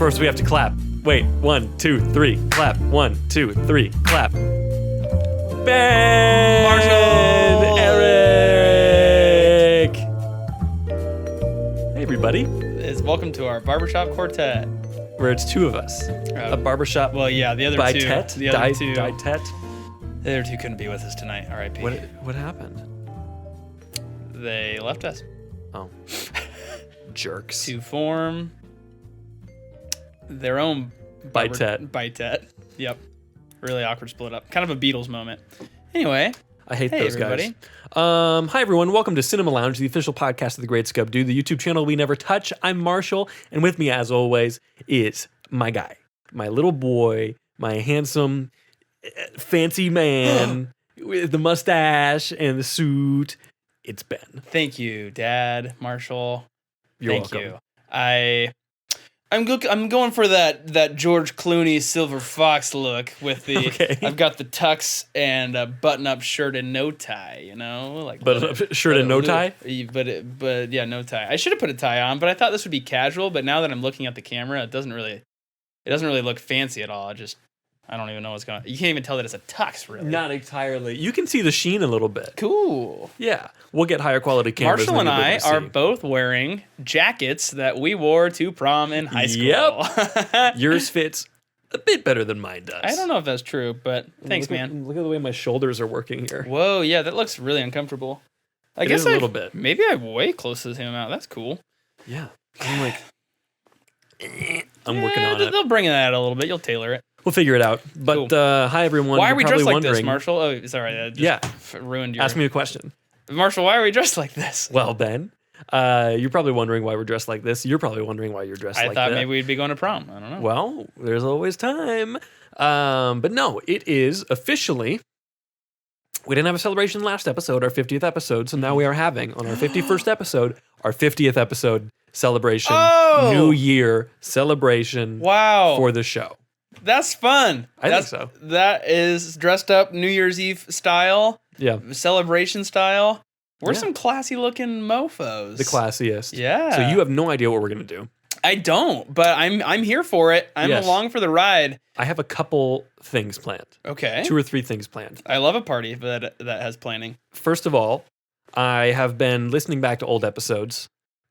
First, we have to clap. Wait, 1, 2, 3, clap. 1, 2, 3, clap. Ben! Marshall! Eric! Hey, everybody. Welcome to our barbershop quartet. Where it's two of us. A barbershop. Well, yeah, the other two. The other two. The other two couldn't be with us tonight. R.I.P. What happened? They left us. Oh. Jerks. To form their own Bitet. Yep. Really awkward split up. Kind of a Beatles moment. Anyway. I hate those everybody. guys. Hi, everyone. Welcome to Cinema Lounge, the official podcast of the Great Scub Dude, the YouTube channel we never touch. I'm Marshall, and with me, as always, is my guy, my little boy, my handsome, fancy man with the mustache and the suit. It's Ben. Thank you, Dad, Marshall. You're Thank welcome. you. I'm going for that George Clooney Silver Fox look with the Okay. I've got the tux and a button-up shirt and no tie, you know, like But shirt and no tie? But yeah, no tie. I should have put a tie on, but I thought this would be casual. But now that I'm looking at the camera, it doesn't really look fancy at all. I don't even know what's going on. You can't even tell that it's a tux, really. Not entirely. You can see the sheen a little bit. Cool. Yeah. We'll get higher quality cameras. Marshall and I than you'll be are able to both wearing jackets that we wore to prom in high school. Yep. See. Yours fits a bit better than mine does. I don't know if that's true, but thanks, man. Look at the way my shoulders are working here. Whoa, yeah, that looks really uncomfortable. I It guess is a little bit. Maybe I way closer to him out. That's cool. Yeah. I'm like, I'm working on it. They'll bring it out a little bit. You'll tailor it. We'll figure it out. But Cool. Hi, everyone. Why You're are we probably dressed like wondering, this, Marshall? Oh, sorry. That just ruined your... Ask me a question. Marshall, why are we dressed like this? Well, Ben, you're probably wondering why we're dressed like this. You're probably wondering why you're dressed like that. I thought maybe we'd be going to prom. I don't know. Well, there's always time. But no, it is officially... We didn't have a celebration last episode, our 50th episode, so now we are having, on our 51st episode, our 50th episode celebration, New Year celebration for the show. That's fun. I think so. That is dressed up New Year's Eve style. Yeah. Celebration style. We're some classy looking mofos. The classiest. Yeah. So you have no idea what we're going to do. I don't, but I'm here for it. I'm along for the ride. I have a couple things planned. Okay. 2 or 3 things planned. I love a party that has planning. First of all, I have been listening back to old episodes,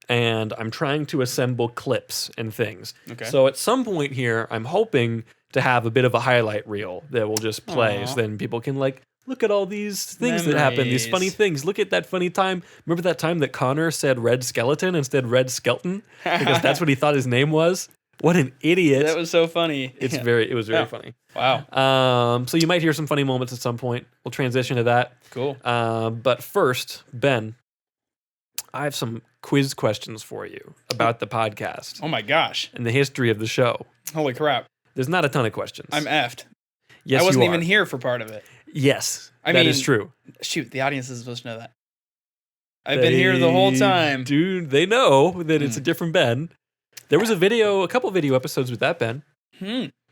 and I'm trying to assemble clips and things. Okay. So at some point here, I'm hoping to have a bit of a highlight reel that will just play, so then people can look at all these things that happen, these funny things. Look at that funny time. Remember that time that Connor said Red Skeleton instead of Red Skelton? Because that's what he thought his name was? What an idiot. That was so funny. It was very funny. Wow. So you might hear some funny moments at some point. We'll transition to that. Cool. But first, Ben, I have some quiz questions for you about the podcast. Oh my gosh. And the history of the show. Holy crap. There's not a ton of questions. I'm effed. Yes, I wasn't you are. even here for part of it. Yes, that is true. Shoot, the audience is supposed to know that. I've been here the whole time. Dude, they know that it's a different Ben. There was a couple video episodes with that Ben.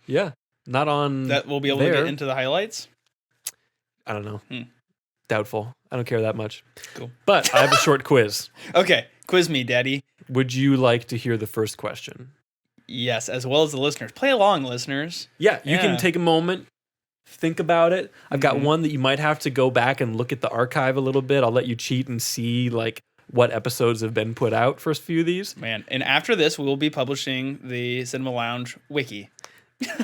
Yeah, not on that we'll be able to get into the highlights. I don't know. Doubtful. I don't care that much. Cool. But I have a short quiz. Okay, quiz me, Daddy. Would you like to hear the first question? Yes, as well as the listeners. Play along, listeners. Yeah, you can take a moment, think about it. I've got one that you might have to go back and look at the archive a little bit. I'll let you cheat and see what episodes have been put out for a few of these. Man, and after this, we will be publishing the Cinema Lounge wiki.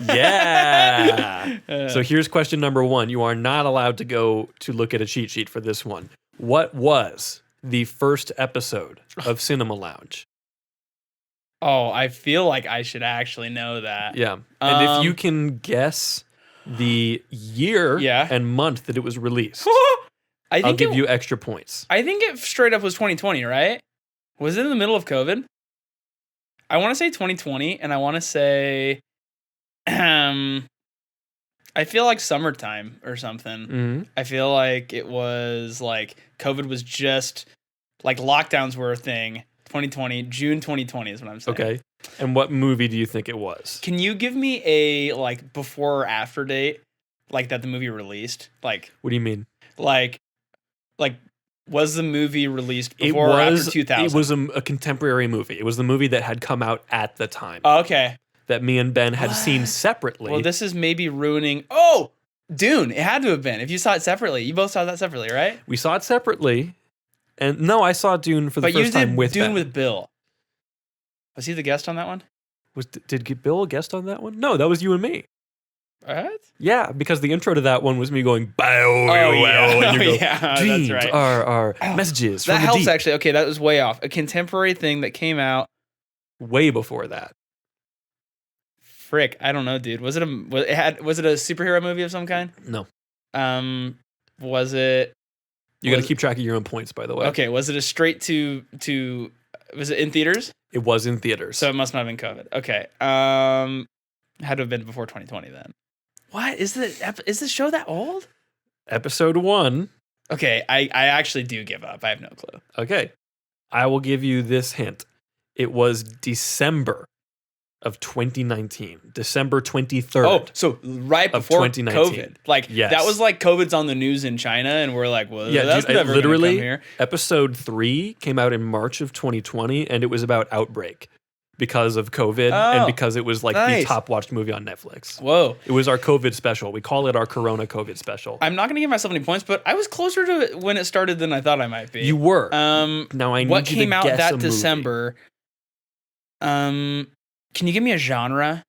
Yeah. So here's question number 1. You are not allowed to go to look at a cheat sheet for this one. What was the first episode of Cinema Lounge? Oh, I feel like I should actually know that. Yeah. And if you can guess the year and month that it was released, I'll give you extra points. I think it straight up was 2020, right? Was it in the middle of COVID? I want to say 2020, and I want to say, I feel like summertime or something. Mm-hmm. I feel like it was COVID was just lockdowns were a thing. 2020, June 2020 is what I'm saying. Okay. And what movie do you think it was? Can you give me a before or after date that the movie released? What do you mean? Was the movie released before or after 2000? It was a contemporary movie. It was the movie that had come out at the time. Oh, okay. that me and Ben had seen What? separately. Well, this is maybe ruining. Oh, Dune. It had to have been. If you saw it separately, you both saw that separately, right? We saw it separately, and no, I saw Dune for the But you first time did with Dune Ben. with Bill. Was he the guest on that one? Did Bill guest on that one? No, that was you and me. What? Yeah, because the intro to that one was me going, bow, Oh, yeah. and you Oh, go, yeah, dreams that's right. are messages That from the helps, deep. actually. Okay, that was way off. A contemporary thing that came out. Way before that. Frick, I don't know, dude. Was it a superhero movie of some kind? No. Was it? You got to keep track of your own points, by the way. Okay, was it a straight to? Was it in theaters? It was in theaters. So it must not have been COVID. Okay. Had to have been before 2020 then. What is the show that old? Episode 1. Okay, I actually do give up. I have no clue. Okay. I will give you this hint. It was December of 2019. December 23rd. Oh, so right of before 2019. COVID. Like Yes. that was like COVID's on the news in China, and we're like, well, Yeah, that's dude, never literally, gonna come here. episode 3 came out in March of 2020, and it was about Outbreak because of COVID and Oh, because it was like the nice. top watched movie on Netflix. Whoa. It was our COVID special. We call it our Corona COVID special. I'm not gonna give myself any points, but I was closer to it when it started than I thought I might be. You were. Now I need what you came to out guess that a movie. December? Can you give me a genre?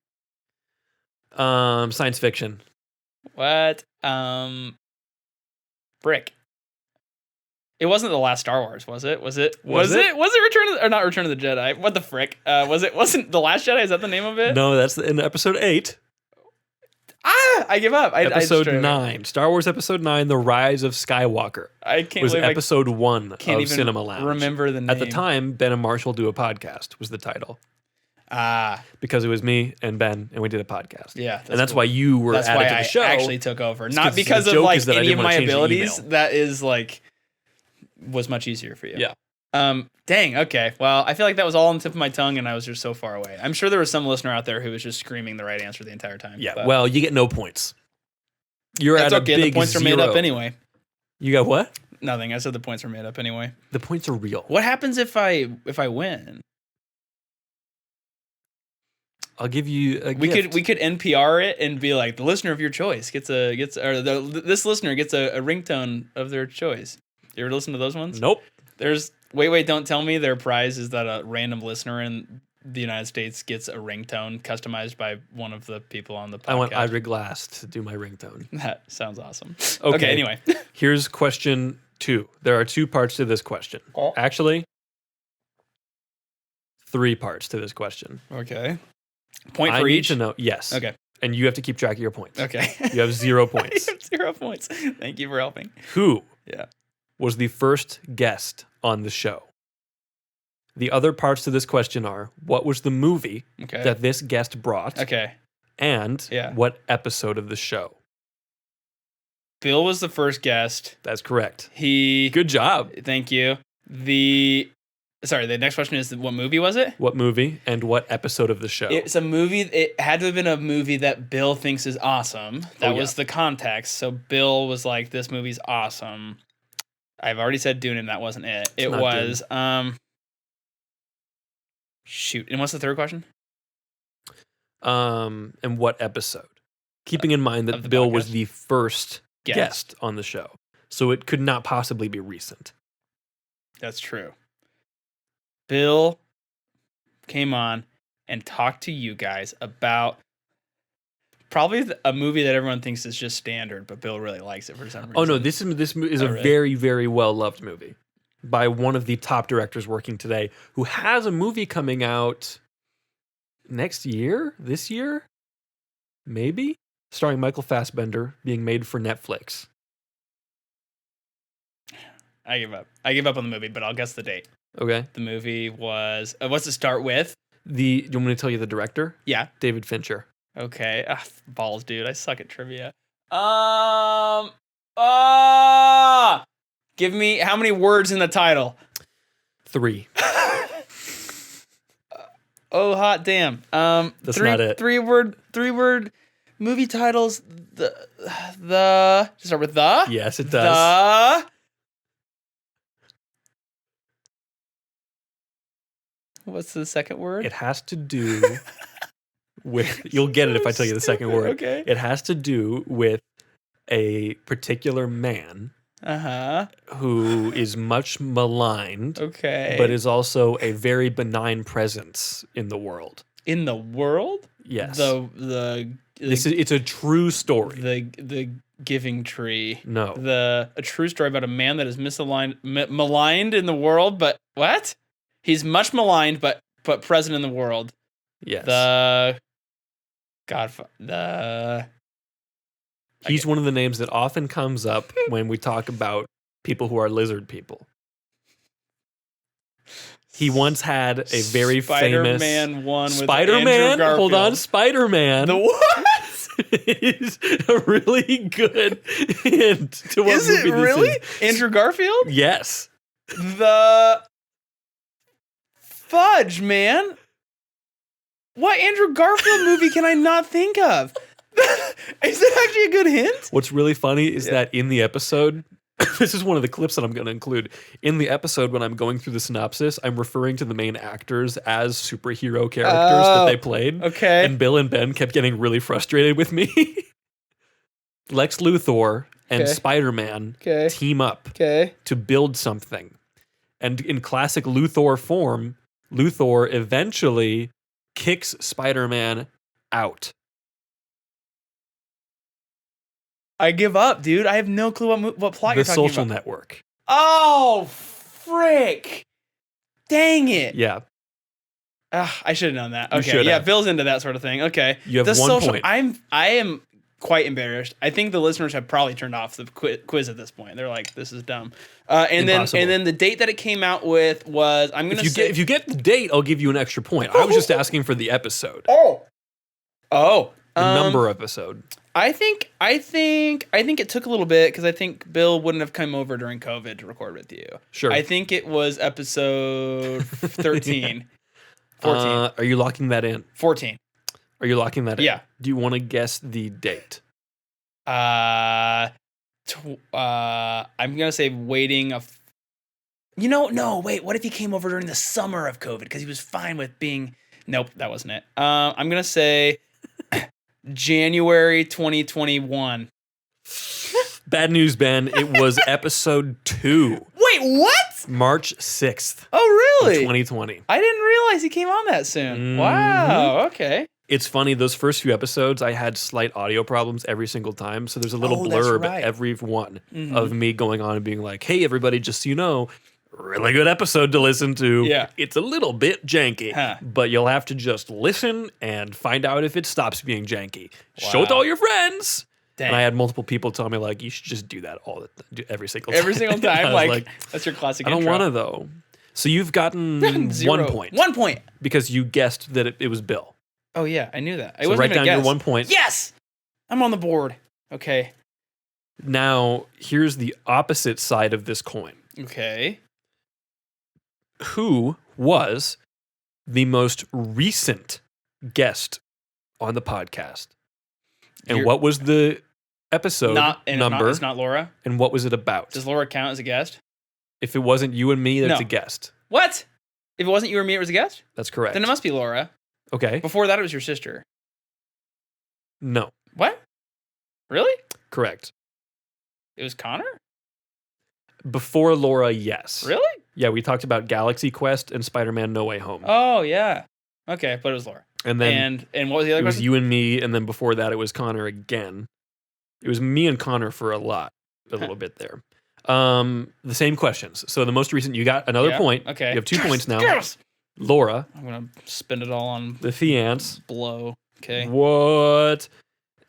Science fiction. What? Brick. It wasn't the last Star Wars, was it? Was it? Was it? Was it Return of the, or not Return of the Jedi? What the frick? Wasn't the Last Jedi? Is that the name of it? No, that's in episode 8. I give up. Episode 9. Star Wars episode 9, The Rise of Skywalker. I can't was believe episode 1 I can't of even Cinema Lounge. remember the name. At the time, Ben and Marshall do a podcast was the title. Because it was me and Ben, and we did a podcast. Yeah, and that's cool. why you were That's added why to the I show. actually took over, It's not 'cause the because of joke like is that I any didn't of wanna my change the abilities. email. That is like was much easier for you. Yeah. Dang. Okay. Well, I feel like that was all on the tip of my tongue, and I was just so far away. I'm sure there was some listener out there who was just screaming the right answer the entire time. Yeah. but Well, you get no points. You're that's at okay. a big The points are made zero. up anyway. You got what? Nothing. I said the points are made up anyway. The points are real. What happens if I win? I'll give you a We gift. could NPR it and be like, the listener of your choice gets this listener gets a ringtone of their choice. You ever listen to those ones? Nope. There's wait, don't tell me their prize is that a random listener in the United States gets a ringtone customized by one of the people on the podcast. I want Ira Glass to do my ringtone. That sounds awesome. Okay. Anyway. Here's question 2. There are 2 parts to this question. Oh. Actually, 3 parts to this question. Okay. Point I for need each? to know. Yes. Okay. And you have to keep track of your points. Okay. You have 0 points. I have 0 points. Thank you for helping. Who Yeah. was the first guest on the show? The other parts to this question are, what was the movie Okay. that this guest brought? Okay. And Yeah. what episode of the show? Bill was the first guest. That's correct. He Good job. Thank you. The next question is what movie was it? What movie and what episode of the show? It's a movie. It had to have been a movie that Bill thinks is awesome. That Oh, yeah. was the context. So Bill was like, "This movie's awesome." I've already said Dune, and that wasn't it. It not was shoot. And what's the third question? And what episode? Keeping in mind Of that the Bill was podcast? the first Guest. guest on the show. So it could not possibly be recent. That's true. Bill came on and talked to you guys about probably a movie that everyone thinks is just standard, but Bill really likes it for some reason. Oh no, this is Oh, a really? very, very well loved movie by one of the top directors working today, who has a movie coming out next year, this year, maybe, starring Michael Fassbender, being made for Netflix. I give up. I give up on the movie, but I'll guess the date. Okay. The movie was what's it start with? Do you want me to tell you the director? Yeah. David Fincher. Okay. Balls, dude. I suck at trivia. Give me how many words in the title? 3. Oh, hot damn. That's not it. Three word movie titles. The start with the. Yes, it does. What's the second word? It has to do with, you'll get it if I tell you the second word. Okay. It has to do with a particular man who is much maligned, Okay. but is also a very benign presence in the world. In the world? Yes. It's a true story. The giving tree. No. A true story about a man that is maligned in the world, but what? He's much maligned, but present in the world. Yes. He's one of the names that often comes up when we talk about people who are lizard people. He once had a very famous Spider-Man one with Spider-Man. Andrew Garfield. Hold on, Spider-Man. The what? Is a really good hint to what Is movie it really? this is. Andrew Garfield? Yes. The fudge, man. What Andrew Garfield movie can I not think of? Is that actually a good hint? What's really funny is that in the episode, this is one of the clips that I'm going to include. In the episode, when I'm going through the synopsis, I'm referring to the main actors as superhero characters that they played. Okay. And Bill and Ben kept getting really frustrated with me. Lex Luthor and Spider-Man team up to build something. And in classic Luthor form, Luthor eventually kicks Spider-Man out. I give up, dude. I have no clue what plot you're talking about. The Social Network. Oh, frick. Dang it. Yeah. I should have known that. Okay, yeah, Bill's into that sort of thing. Okay. You have 1 point. I am quite embarrassed. I think the listeners have probably turned off the quiz at this point. They're like, this is dumb. And then the date that it came out with was, I'm going to say... If you get the date, I'll give you an extra point. I was just asking for the episode. Oh. The number episode. I think it took a little bit because I think Bill wouldn't have come over during COVID to record with you. Sure. I think it was episode 13. 14. Are you locking that in? 14. Are you locking that in? Yeah. Do you want to guess the date? I'm gonna say waiting no, wait, what if he came over during the summer of COVID? Because he was fine with being... Nope, that wasn't it. I'm gonna say January 2021. Bad news, Ben. It was episode 2. Wait, what? March 6th. Oh, really? 2020. I didn't realize he came on that soon. Mm-hmm. Wow, okay. It's funny, those first few episodes, I had slight audio problems every single time. So there's a little blurb at every one of me going on and being like, hey, everybody, just so you know, really good episode to listen to. Yeah. It's a little bit janky, but you'll have to just listen and find out if it stops being janky. Wow. Show it to all your friends. Dang. And I had multiple people tell me, like, you should just do that every single time. Every single time? like, that's your classic intro. I don't want to, though. So you've gotten 1 point. 1 point. Because you guessed that it was Bill. Oh, yeah, I knew that. So write down your 1 point. Yes! I'm on the board. Okay. Now, here's the opposite side of this coin. Okay. Who was the most recent guest on the podcast? And what was the episode number? It's not Laura? And what was it about? Does Laura count as a guest? If it wasn't you and me, that's a guest. What? If it wasn't you or me, it was a guest? That's correct. Then it must be Laura. Okay. Before that, it was your sister. No. What? Really? Correct. It was Connor? Before Laura, yes. Really? Yeah, we talked about Galaxy Quest and Spider-Man No Way Home. Oh, yeah. Okay, but it was Laura. And then and what was the other question? It was you and me, and then before that, it was Connor again. It was me and Connor for a little bit there. The same questions. So the most recent, you got another point. Okay. You have 2 points now. Yes! Laura. I'm going to spend it all on the fiance. Blow. Okay. What?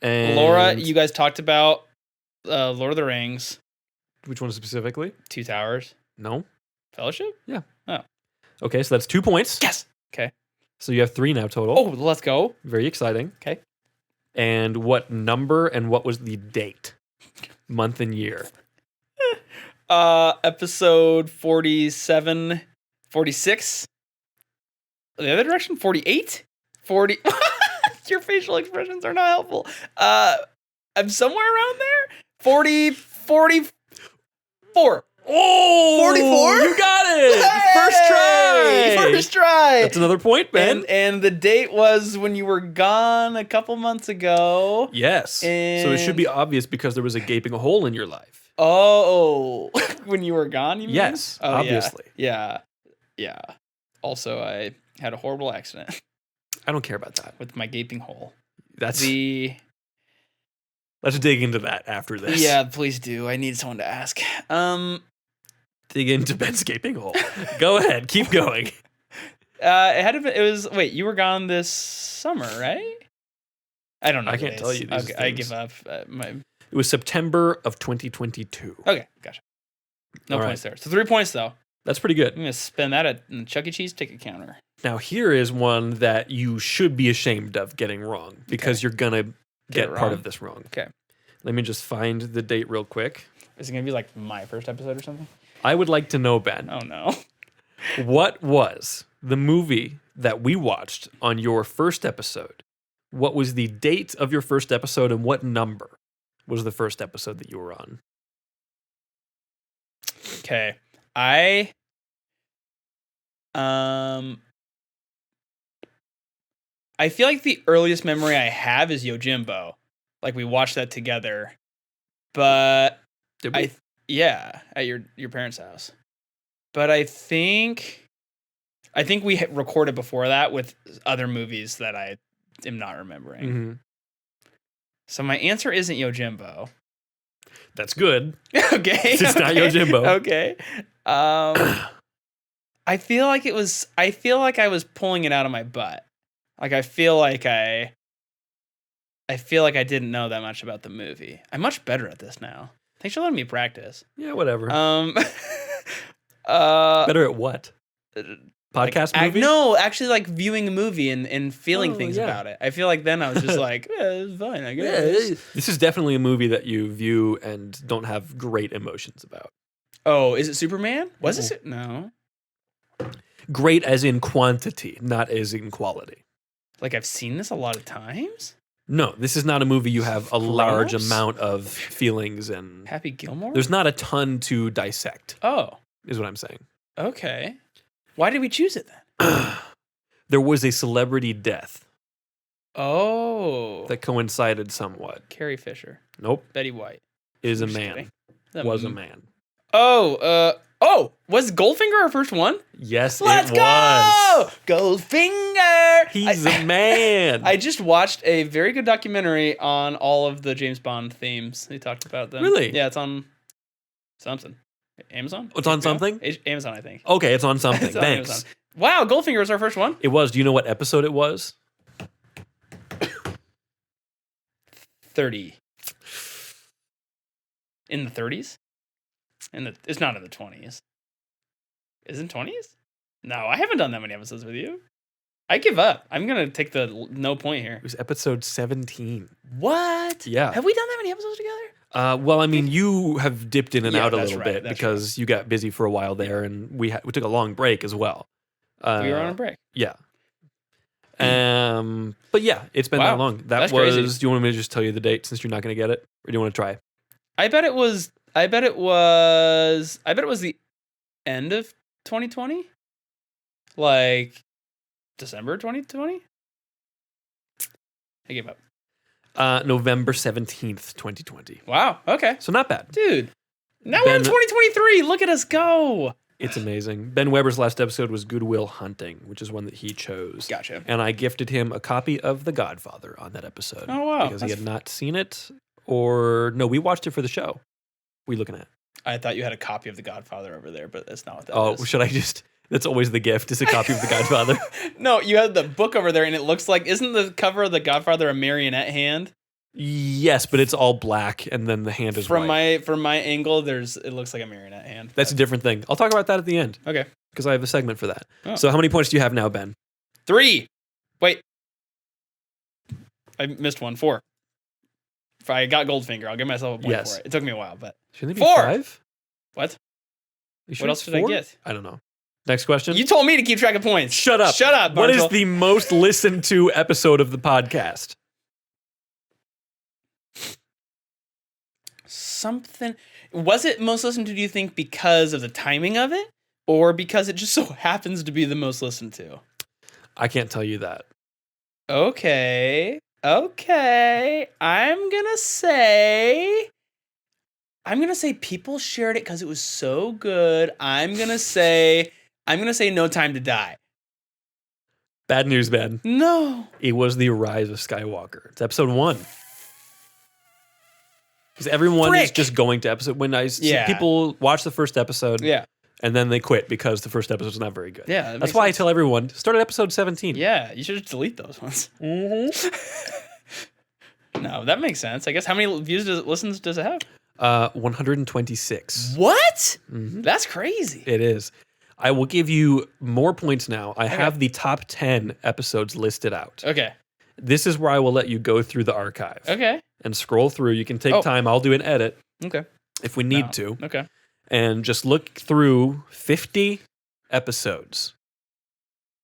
And Laura, you guys talked about Lord of the Rings. Which one specifically? Two Towers. No. Fellowship? Yeah. Oh. Okay, so that's 2 points. Yes. Okay. So you have 3 now total. Oh, let's go. Very exciting. Okay. And what number and what was the date? Month and year. Episode 47, 46. The other direction? 48? 40. Your facial expressions are not helpful. I'm somewhere around there. 44. Oh, 44? You got it. Hey! First try. That's another point, Ben. And the date was when you were gone a couple months ago. Yes. So it should be obvious because there was a gaping hole in your life. Oh, when you were gone, you mean? Yes, Oh, obviously. Yeah. Also, I had a horrible accident I don't care about that. with my gaping hole. Let's dig into that after this. Yeah, please do. I need someone to ask. Dig into Ben's gaping hole. Go ahead. Keep going. Wait, you were gone this summer, right? I don't know. I can't tell you these Okay, I things. give up. It was September of 2022. Okay, gotcha. No All points there. So 3 points, though. That's pretty I'm good. going to spend that at the Chuck E. Cheese ticket counter. Now, here is one that you should be ashamed of getting wrong because you're going to get part of this wrong. Okay. Let me just find the date real quick. Is it going to be like my first episode or something? I would like to know, Ben, Oh, no. what was the movie that we watched on your first episode? What was the date of your first episode and what number was the first episode that you were on? Okay. I feel like the earliest memory I have is Yojimbo. Like we watched that together. But Did we? at your parents' house. But I think we recorded before that with other movies that I am not remembering. Mm-hmm. So my answer isn't Yojimbo. That's good. Okay. It's not Yojimbo. Okay. I feel like I was pulling it out of my butt. Like I feel like I didn't know that much about the movie. I'm much better at this now. Thanks for letting me practice. Yeah, whatever. Better Better at what? Podcast movie? No, actually like viewing a movie and feeling things yeah. about it. I feel like then I was just like, yeah, it's fine, I guess. This is definitely a movie that you view and don't have great emotions about. Oh, is it Superman? Was it? No. Great as in quantity, not as in quality. Like I've seen this a lot of times. No, this is not a movie you have a large Grown-ups? amount of feelings and Happy Gilmore? there's not a ton to dissect, Oh, is what I'm saying. okay. Why did we choose it then? There was a celebrity death Oh. that coincided somewhat. Carrie Fisher. Nope, Betty White. is a Just man. kidding. Was a man. Was Goldfinger our first one? Yes, Let's it was. go! Goldfinger! He's a man. I just watched a very good documentary on all of the James Bond themes. They talked about them. Really? Yeah, it's on something. Amazon? It's on HBO? something? Amazon, I think. Okay, it's on something. It's on Thanks. Amazon. Wow, Goldfinger was our first one. It was. Do you know what episode it was? 30. In the 30s? It's not in the 20s. Is it in 20s? No, I haven't done that many episodes with you. I give up. I'm going to take the no point here. It was episode 17. What? Yeah. Have we done that many episodes together? Well, I mean, you have dipped in and Yeah, out a that's little right, bit that's because you got busy for a while there, and we took a long break as well. We were on a break. Yeah. But yeah, it's been Wow, that long. That that's was. crazy. Do you want me to just tell you the date since you're not going to get it, or do you want to try? I bet it was the end of 2020? Like December 2020? I gave up. November 17th, 2020. Wow. Okay. So not bad. Dude. Now we're in Ben- 2023. Look at us go. It's amazing. Ben Weber's last episode was Goodwill Hunting, which is one that he chose. Gotcha. And I gifted him a copy of The Godfather on that episode. Oh, wow. Because he had not seen it, or no, we watched it for the show. What are you looking at? I thought you had a copy of The Godfather over there, but that's not what that Oh, is. should I just? That's always the gift. Is a copy of The Godfather. No, you had the book over there, and it looks like, isn't the cover of The Godfather a marionette hand? Yes, but it's all black, and then the hand is From white. my angle, it looks like a marionette hand. That's a different thing. I'll talk about that at the end Okay. because I have a segment for that. Oh. So, how many points do you have now, Ben? 3. Wait. I missed one. 4. If I got Goldfinger, I'll give myself a point Yes. for it. It took me a while, but Shouldn't it be 4. 5? what? You sure What it's else did I 4? get? I don't know. Next question. You told me to keep track of points. Shut up. Shut up, What is Marshall. the most listened to episode of the podcast? Something. Was it most listened to, do you think, because of the timing of it? Or because it just so happens to be the most listened to? I can't tell you that. Okay. I'm gonna say people shared it because it was so good. I'm gonna say No Time to Die. Bad news, Ben. No. It was The Rise of Skywalker. It's episode 1. Because everyone is just going to episode. People watch the first episode, and then they quit because the first episode's not very good. Yeah, that's why I tell everyone start at episode 17. Yeah, you should just delete those ones. Mm-hmm. No, that makes sense. I guess how many listens does it have? 126. What? Mm-hmm. That's crazy. It is. I will give you more points now. I have the top 10 episodes listed out. Okay. This is where I will let you go through the archive. Okay. And scroll through. You can take time. I'll do an edit. Okay. If we need to. Okay. And just look through 50 episodes.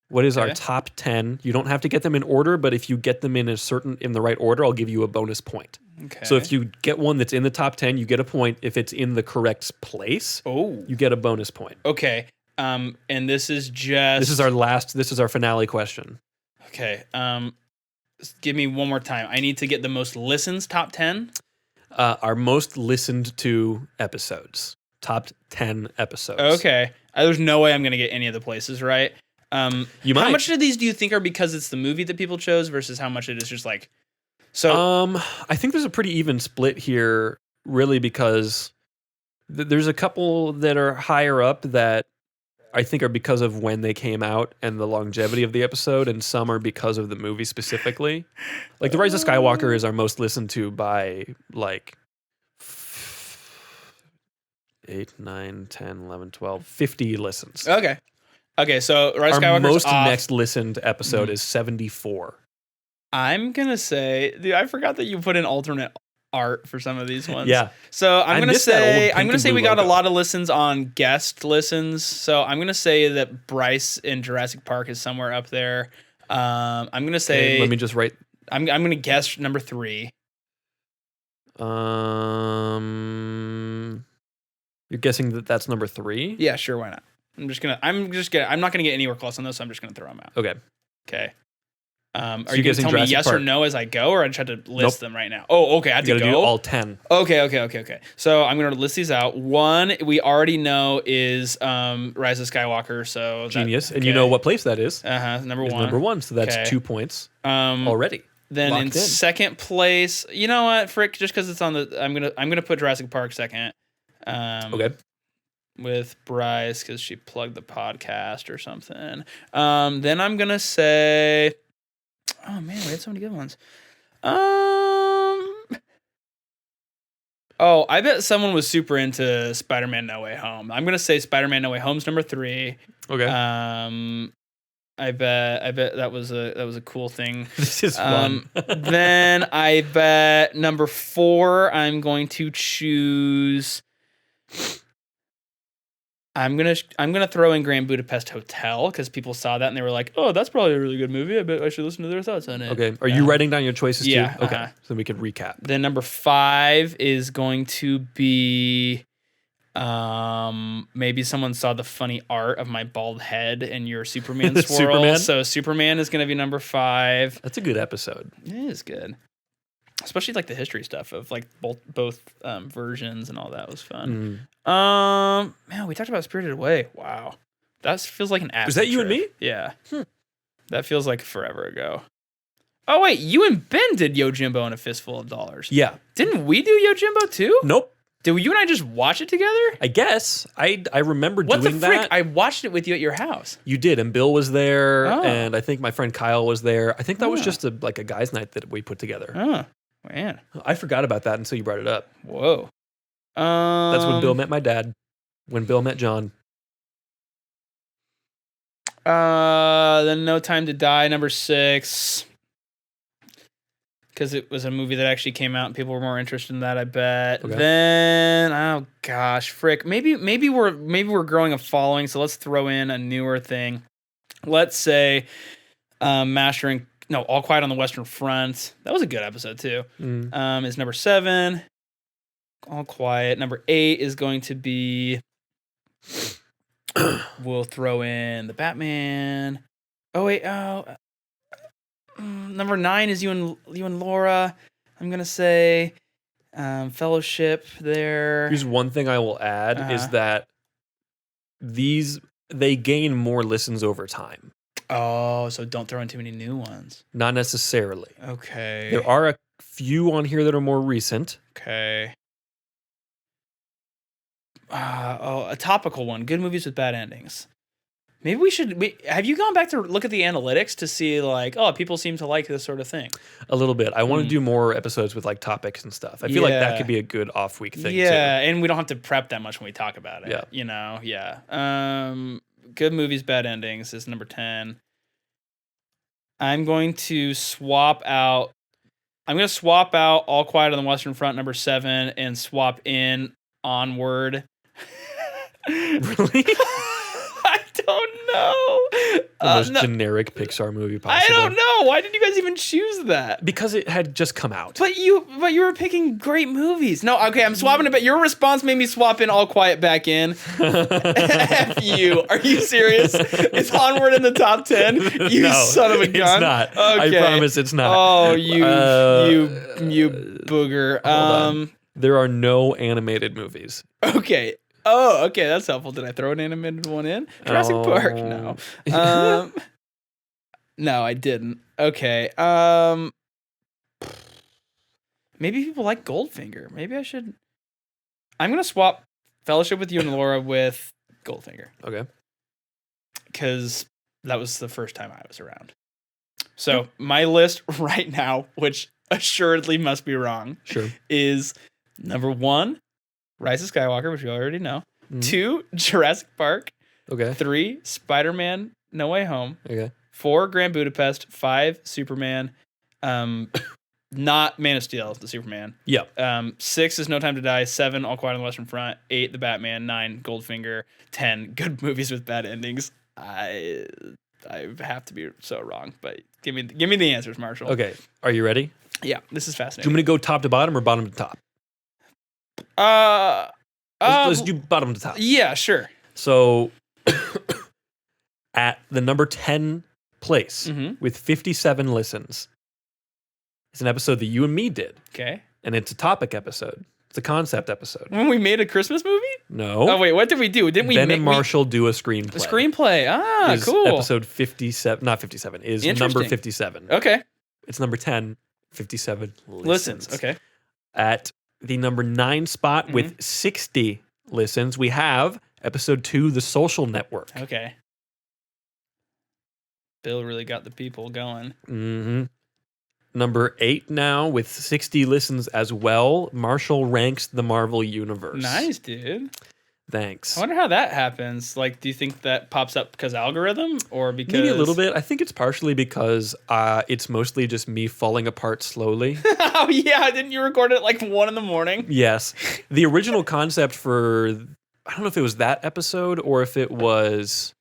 What is our top 10? You don't have to get them in order, but if you get them in the right order, I'll give you a bonus point. Okay. So if you get one that's in the top 10, you get a point. If it's in the correct place, you get a bonus point. Okay. And this is just... This is our finale question. Okay. Give me one more time. I need to get the most listens, top 10? Our most listened to episodes. Top 10 episodes. Okay. There's no way I'm going to get any of the places right. You might. How much of these do you think are because it's the movie that people chose versus how much it is just like... So, I think there's a pretty even split here, really, because there's a couple that are higher up that I think are because of when they came out and the longevity of the episode, and some are because of the movie specifically. Like The Rise of Skywalker is our most listened to by like 8, 9, 10, 11, 12, 50 listens. Okay, so Rise of Skywalker's our most off. next listened episode is 74. I'm gonna say, dude, I forgot that you put in alternate art for some of these ones. Yeah. So I'm gonna say we got logo. a lot of listens on guest listens. So I'm gonna say that Bryce in Jurassic Park is somewhere up there. I'm gonna say. Let me just write. I'm gonna guess number 3. You're guessing that that's number 3? Yeah, sure. Why not? I'm not gonna get anywhere close on those. So I'm just gonna throw them out. Okay. Are you going to tell me yes or no as I go, or I just have to list them right now? Oh, okay. I have to go. Do all 10. Okay. So I'm going to list these out. One we already know is Rise of Skywalker. So genius, and you know what place that is? Number 1. Number 1. So that's 2 points already. Then in second place, you know what, Frick? Just because it's on the, I'm gonna put Jurassic Park second. Okay. With Bryce because she plugged the podcast or something. Then I'm gonna say. Oh man, we had so many good ones. Oh, I bet someone was super into Spider-Man No Way Home. I'm gonna say Spider-Man No Way Home's number 3. Okay. I bet that was a cool thing. This is fun. Then I bet number 4 I'm going to choose. I'm gonna throw in Grand Budapest Hotel because people saw that and they were like, "Oh, that's probably a really good movie. I bet I should listen to their thoughts on it." Okay. Are you writing down your choices too? Yeah. Okay. So we can recap. Then number 5 is going to be, maybe someone saw the funny art of my bald head and your Superman swirl. Superman? So Superman is gonna be number 5. That's a good episode. It is good. Especially like the history stuff of like both versions and all that was fun. Man, we talked about Spirited Away. Wow, that feels like an acid Is that you trip. and me? Yeah, that feels like forever ago. Oh wait, you and Ben did Yojimbo and a Fistful of Dollars. Yeah. Didn't we do Yojimbo too? Nope. Did you and I just watch it together? I guess I remember What doing the frick? that. I watched it with you at your house. You did, and Bill was there, Oh. and I think my friend Kyle was there. I think that was just a guys' night that we put together. Oh man, I forgot about that until you brought it up. whoa. That's when Bill met my dad. When Bill met John. Then No Time to Die, number 6. Because it was a movie that actually came out and people were more interested in that, I bet. Okay. Then, oh gosh, frick. Maybe we're growing a following, so let's throw in a newer thing. Let's say All Quiet on the Western Front. That was a good episode too. Is number 7. All Quiet. Number 8 is going to be. We'll throw in the Batman. Oh wait. Number 9 is you and Laura. I'm gonna say, Fellowship there. Here's one thing I will add is that they gain more listens over time. Oh, so don't throw in too many new ones. Not necessarily. Okay. There are a few on here that are more recent. Okay. A topical one. Good movies with bad endings. Maybe we should. Have you gone back to look at the analytics to see like, oh, people seem to like this sort of thing? A little bit. I want to do more episodes with like topics and stuff. I feel like that could be a good off week thing. Yeah, too. and we don't have to prep that much when we talk about it. Yeah. You know. Yeah. Good movies, bad endings is number 10. I'm going to swap out. I'm going to swap out All Quiet on the Western Front, number 7, and swap in Onward. Really? I don't know. The most generic Pixar movie possible. I don't know. Why did you guys even choose that? Because it had just come out. But you were picking great movies. No, okay, I'm swapping it, but your response made me swap in All Quiet back in. F you. Are you serious? It's Onward in the top 10? You No, son of a gun. It's not. Okay. I promise it's not. Oh, you booger. Hold on. There are no animated movies. Okay. Oh, okay, that's helpful. Did I throw an animated one in? Jurassic Park? No. No, I didn't. Okay. Maybe people like Goldfinger. Maybe I should. I'm gonna swap Fellowship with You and Laura with Goldfinger. Okay. Because that was the first time I was around. So my list right now, which assuredly must be wrong, is number 1. Rise of Skywalker, which we already know. 2, Jurassic Park. Okay. 3, Spider-Man No Way Home. Okay. 4, Grand Budapest. 5, Superman. Not Man of Steel, the Superman. Yeah. 6 is No Time to Die. 7, All Quiet on the Western Front. 8, The Batman. 9, Goldfinger. 10, Good Movies with Bad Endings. I have to be so wrong, but give me the answers, Marshall. Okay. Are you ready? Yeah, this is Do you fascinating. want me to go top to bottom or bottom to top? Let's do bottom to top. Yeah, sure. So at the number 10 place with 57 listens is an episode that you and me did. Okay. And it's a topic episode. It's a concept episode. When we made a Christmas movie? No. Oh, wait, what did we do? Didn't we Ben and Marshall do a screenplay. A screenplay. Ah, is cool. Episode 57, not 57, is number 57. Okay. It's number 10, 57 Listens. Okay. At the number 9 spot with 60 listens, we have episode 2, The Social Network. Okay. Bill really got the people going. Mm-hmm. Number 8 now with 60 listens as well. Marshall ranks the Marvel Universe. Nice, dude. Thanks. I wonder how that happens. Like, do you think that pops up because algorithm or because... Maybe a little bit. I think it's partially because it's mostly just me falling apart slowly. Oh, yeah. Didn't you record it at like 1 a.m? Yes. The original concept for... I don't know if it was that episode or if it was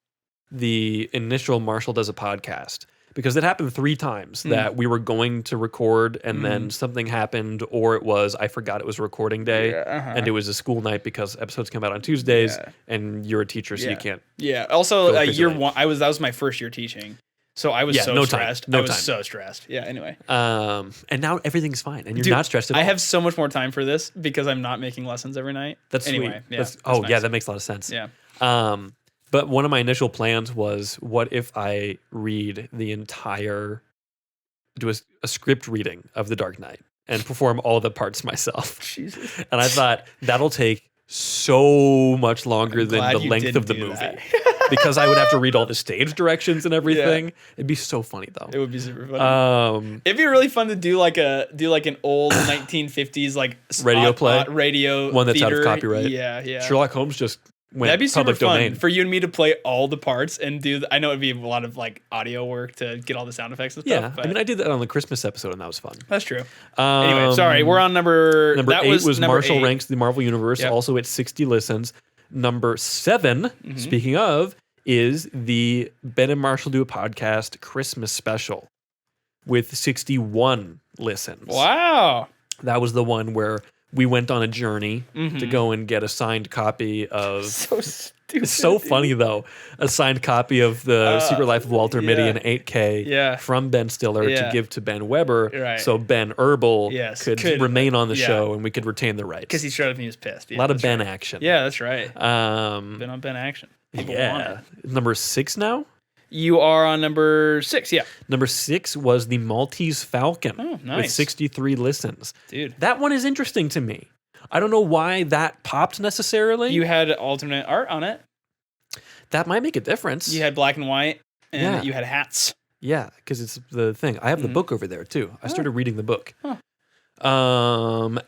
the initial Marshall Does a Podcast. Because it happened 3 times that we were going to record and then something happened, or it was, I forgot it was recording day and it was a school night because episodes come out on Tuesdays and you're a teacher, so you can't. Yeah. Also, year 1, that was my first year teaching. So I was so stressed. I was so stressed. Yeah, anyway. And now everything's fine and you're not stressed at all. I have so much more time for this because I'm not making lessons every night. That's anyway, sweet. Yeah, yeah, that makes a lot of sense. Yeah. But one of my initial plans was, what if I read the entire, do a script reading of The Dark Knight and perform all the parts myself? Jesus. And I thought, that'll take so much longer than the length of the movie. Because I would have to read all the stage directions and everything. Yeah. It'd be so funny, though. It would be super funny. It'd be really fun to do like an old 1950s like radio play, radio one that's theater. Out of copyright. Yeah, yeah. Sherlock Holmes just went That'd be super public fun domain. for you and me to play all the parts and do. I know it'd be a lot of like audio work to get all the sound effects and stuff. Yeah, but I mean, I did that on the Christmas episode, and that was fun. That's true. Anyway, sorry, we're on number 8 was Marshall 8. ranks the Marvel Universe, also at 60 listens. Number 7, speaking of, is the Ben and Marshall Do a Podcast Christmas special with 61 listens. Wow. That was the one where we went on a journey to Mhm. go and get a signed copy of. So stupid. It's so dude. funny though. A signed copy of the Secret Life of Walter Mitty yeah. in 8K Yeah. from Ben Stiller to Yeah. give to Ben Weber, Right. so Ben Herbal Yes, could could- remain on the yeah. show and we could retain the rights. Because he showed up and he was pissed. a Yeah, lot of that's Ben right. action. Yeah, that's right. Um, Been on Ben action. People want yeah. it. Number 6 now. You are on number 6. Yeah. Number 6 was the Maltese Falcon Oh, with nice. 63 listens. Dude. That one is interesting to me. I don't know why that popped necessarily. You had alternate art on it. That might make a difference. You had black and white, and Yeah. you had hats. Yeah, because it's the thing. I have the Mhm. book over there too. I started reading the book. Huh.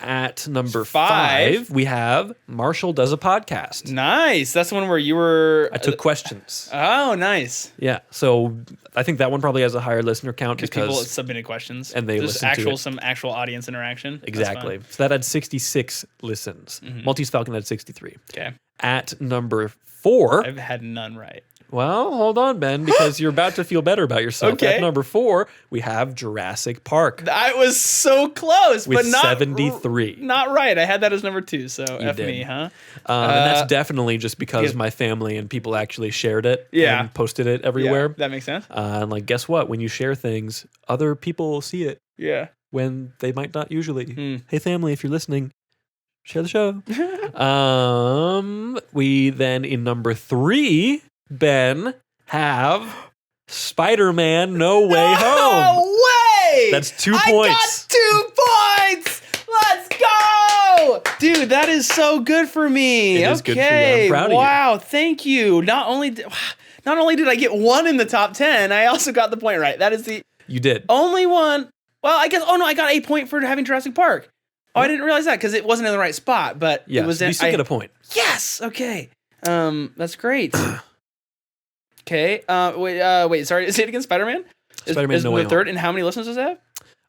At number 5, 5, we have Marshall Does a Podcast. Nice. That's the one where you were. I took questions. Oh, nice. Yeah, so I think that one probably has a higher listener count Because people because submitted questions and they There's listened to it. some actual audience interaction. That's exactly. fun. So that had 66 listens. Mhm. Maltese Falcon had 63. Okay. At number 4, I've had none right. well, hold on, Ben, because you're about to feel better about yourself. Okay. At number 4, we have Jurassic Park I was so close, with but not 73. Not right. I had that as number 2. So F did. me, huh? And that's definitely just because yeah. my family and people actually shared it Yeah. and posted it everywhere. Yeah, that makes sense. And like, guess what? When you share things, other people see it Yeah. when they might not usually. Hmm. Hey, family, if you're listening, share the show. We then in number 3, Ben, have Spider-Man No Way Home. No way! That's 2 I points. got 2 points. Let's go, dude. That is so good for me. It is good for you. I'm proud of you. Wow, thank you. Not only did I get 1 in the top 10, I also got the point right. That is the You did. only one. Well, I guess. Oh no, I got a point for having Jurassic Park. Oh, I didn't realize that because it wasn't in the right spot, but Yeah, it was so in. you still get a point. Yes. Okay. That's great. Okay. Wait. Sorry. Say it again. Spider-Man. Spider-Man is No Way the third, and how many listens does it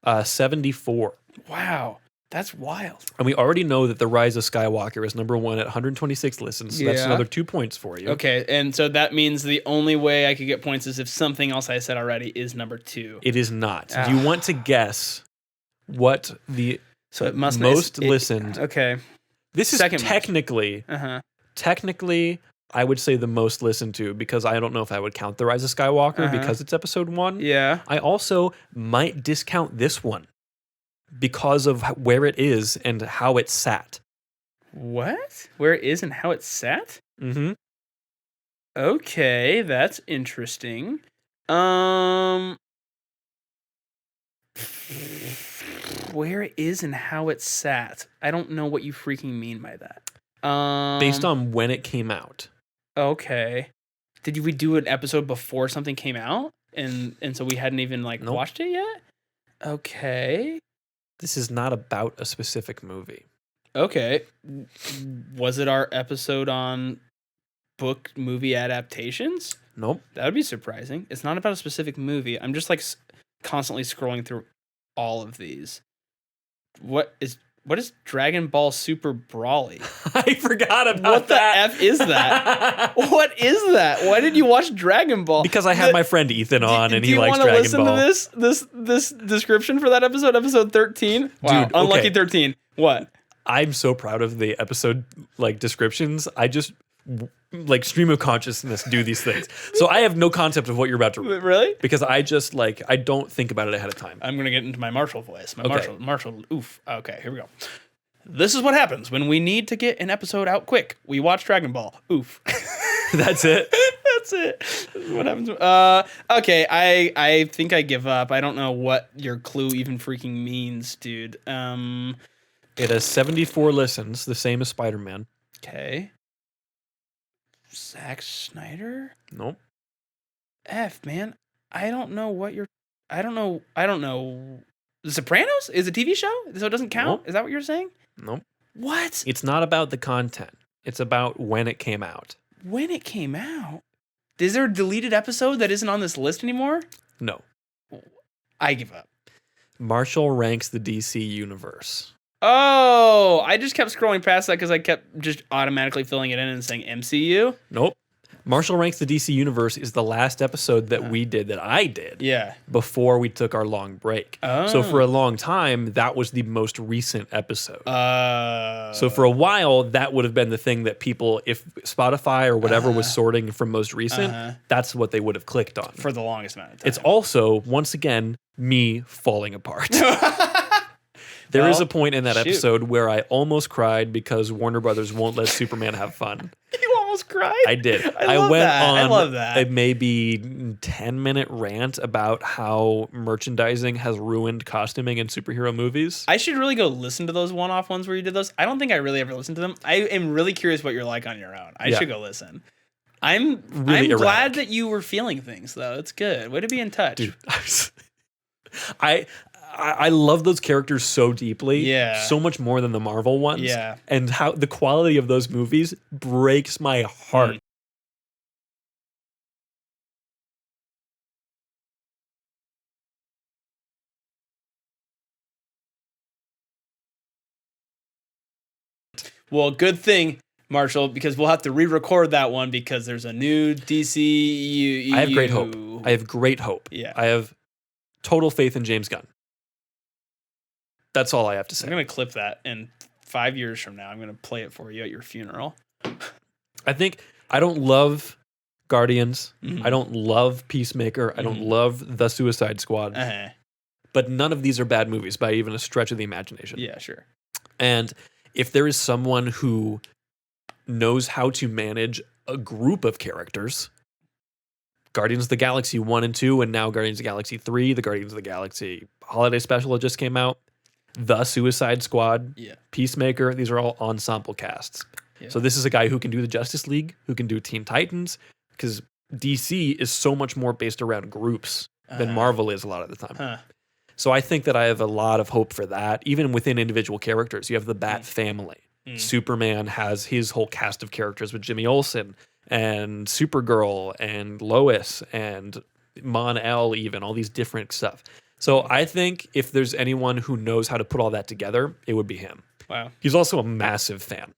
have? 74. Wow, that's wild. And we already know that The Rise of Skywalker is number 1 at 126 listens. So that's Yeah. another 2 points for you. Okay, and so that means the only way I could get points is if something else I said already is number 2. It is not. Do you want to guess what the So it must most listened? Okay. This is second most. technically, I would say the most listened to because I don't know if I would count The Rise of Skywalker because it's episode 1. Yeah. I also might discount this one because of where it is and how it sat. What? Where it is and how it's sat? Mm-hmm. Okay, that's interesting. Where it is and how it sat. I don't know what you freaking mean by that. Based on when it came out. Okay. Did we do an episode before something came out? And so we hadn't even Nope. watched it yet? Okay. This is not about a specific movie. Okay. Was it our episode on book movie adaptations? Nope. That would be surprising. It's not about a specific movie. I'm just like constantly scrolling through all of these. What is Dragon Ball Super Brawly? I forgot about What the that. F is that? What is that? Why did you watch Dragon Ball? Because I had my friend Ethan on and he likes Do you Dragon want Ball. to listen to this description for that episode 13? Wow, Dude, unlucky okay. 13. What? I'm so proud of the episode descriptions. I just stream of consciousness do these things. So I have no concept of what you're about to read Really? because I just I don't think about it ahead of time. I'm gonna get into my Marshall voice. My Okay. Marshall. Oof. Okay, here we go. This is what happens when we need to get an episode out quick. We watch Dragon Ball. Oof. That's it. That's it. This is what happens. Okay. I think I give up. I don't know what your clue even freaking means, dude. It has 74 listens, the same as Spider-Man. Okay. Zack Snyder? Nope. F, man. I don't know what you're. I don't know. The Sopranos is a TV show, so it doesn't count. Nope. Is that what you're saying? Nope. What? It's not about the content. It's about when it came out. When it came out? Is there a deleted episode that isn't on this list anymore? No. I give up. Marshall ranks the DC universe. Oh, I just kept scrolling past that because I kept just automatically filling it in and saying MCU. Nope. Marshall Ranks the DC Universe is the last episode that I did Yeah. before we took our long break. So for a long time, that was the most recent episode. So for a while, that would have been the thing that people, if Spotify or whatever was sorting from most recent, that's what they would have clicked on. For the longest amount of time. It's also, once again, me falling apart. There is a point in that episode where I almost cried because Warner Brothers won't let Superman have fun. You almost cried? I did. I went on a maybe 10-minute rant about how merchandising has ruined costuming in superhero movies. I should really go listen to those one-off ones where you did those. I don't think I really ever listened to them. I am really curious what you're like on your own. I should go listen. I'm glad that you were feeling things, though. It's good. Way to be in touch. Dude, I love those characters so deeply. Yeah. So much more than the Marvel ones. Yeah. And how the quality of those movies breaks my heart. Well, good thing, Marshall, because we'll have to re-record that one because there's a new DC. I have great hope. I have great hope. Yeah. I have total faith in James Gunn. That's all I have to say. I'm going to clip that, and 5 years from now, I'm going to play it for you at your funeral. I think I don't love Guardians. I don't love Peacemaker. I don't love The Suicide Squad. But none of these are bad movies by even a stretch of the imagination. Yeah, sure. And if there is someone who knows how to manage a group of characters, Guardians of the Galaxy 1 and 2, and now Guardians of the Galaxy 3, the Guardians of the Galaxy holiday special that just came out, The Suicide Squad, Peacemaker, these are all ensemble casts. Yeah. So this is a guy who can do the Justice League, who can do Teen Titans, because DC is so much more based around groups than Marvel is a lot of the time. So I think that I have a lot of hope for that. Even within individual characters, you have the Bat family. Superman has his whole cast of characters with Jimmy Olsen and Supergirl and Lois and Mon-El, even all these different stuff. So I think if there's anyone who knows how to put all that together, it would be him. Wow. He's also a massive fan.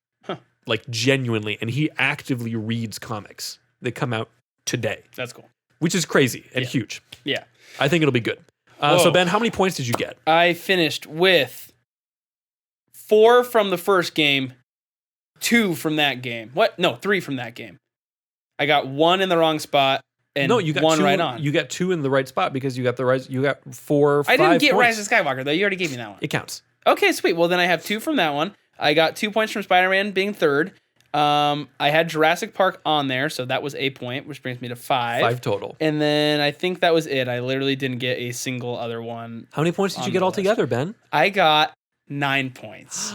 Like genuinely, and he actively reads comics that come out today. That's cool. Which is crazy and huge. Yeah. I think it'll be good. So Ben, how many points did you get? I finished with 4 from the first game, 2 from that game. What? No, 3 from that game. I got 1 in the wrong spot and no, you got 1 2, right on. You got 2 in the right spot because you got the right. You got 4, 5 I didn't get points. Rise of Skywalker though. You already gave me that one. It counts. Okay, sweet. Well, then I have 2 from that one. I got 2 points from Spider-Man being third. I had Jurassic Park on there, so that was a point, which brings me to 5. 5 total. And then I think that was it. I literally didn't get a single other one. How many points did you get altogether, Ben? I got 9 points.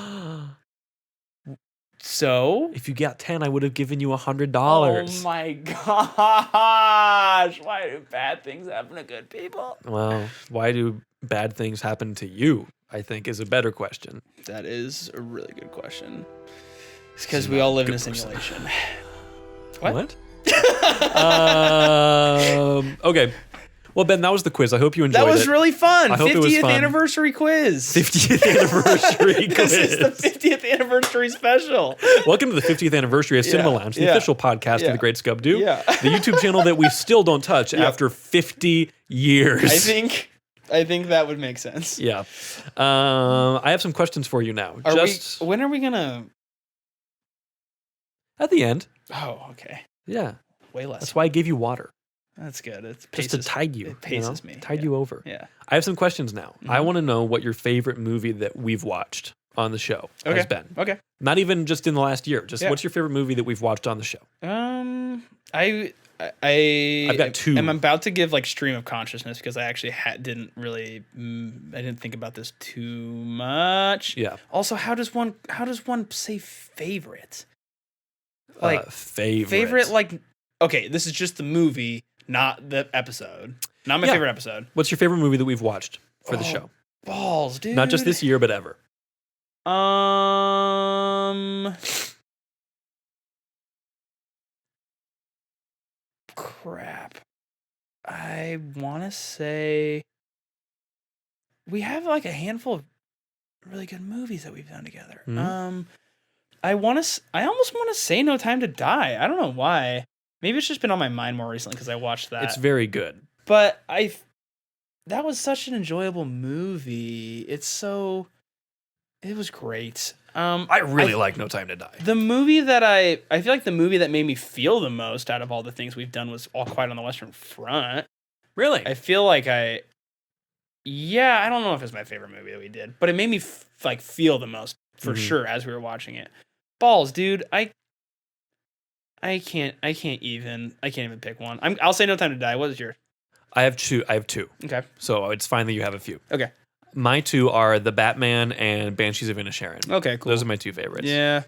So if you got 10, I would have given you $100. Oh my gosh! Why do bad things happen to good people? Well, why do bad things happen to you? I think is a better question. That is a really good question. It's because we all live in a simulation. What? Okay. Well, Ben, that was the quiz. I hope you enjoyed it. That was really fun. I hope 50th it was fun. anniversary quiz. 50th anniversary quiz. This is the 50th anniversary special. Welcome to the 50th anniversary of Cinema Lounge, the official podcast of the Great Scub Do. Yeah. The YouTube channel that we still don't touch after 50 years. I think that would make sense. Yeah. I have some questions for you now. When are we gonna? At the end. Oh, okay. Yeah. Way less. That's why I gave you water. That's good. It's just to tide you. It paces me. Tide you over. Yeah. I have some questions now. I want to know what your favorite movie that we've watched on the show has been. Okay. Not even just in the last year. Just what's your favorite movie that we've watched on the show? I've got 2. I'm about to give like stream of consciousness because I actually didn't really I didn't think about this too much. Yeah. Also, how does one say favorite? Like favorite like okay, this is just the movie, not the episode. Not my favorite episode. What's your favorite movie that we've watched for the show? Balls, dude. Not just this year, but ever. Crap. I want to say we have like a handful of really good movies that we've done together. I almost want to say No Time to Die. I don't know why. Maybe it's just been on my mind more recently because I watched that. It's very good. But that was such an enjoyable movie. It was great. I really like No Time to Die. The movie that I feel like the movie that made me feel the most out of all the things we've done was All Quiet on the Western Front. Really? I feel like I don't know if it's my favorite movie that we did, but it made me feel the most for sure as we were watching it. Balls, dude. I can't even pick one. I'll say No Time to Die. What is yours? I have two. Okay. So it's fine that you have a few. Okay. My two are The Batman and Banshees of Inisherin. Okay, cool. Those are my two favorites. Yeah.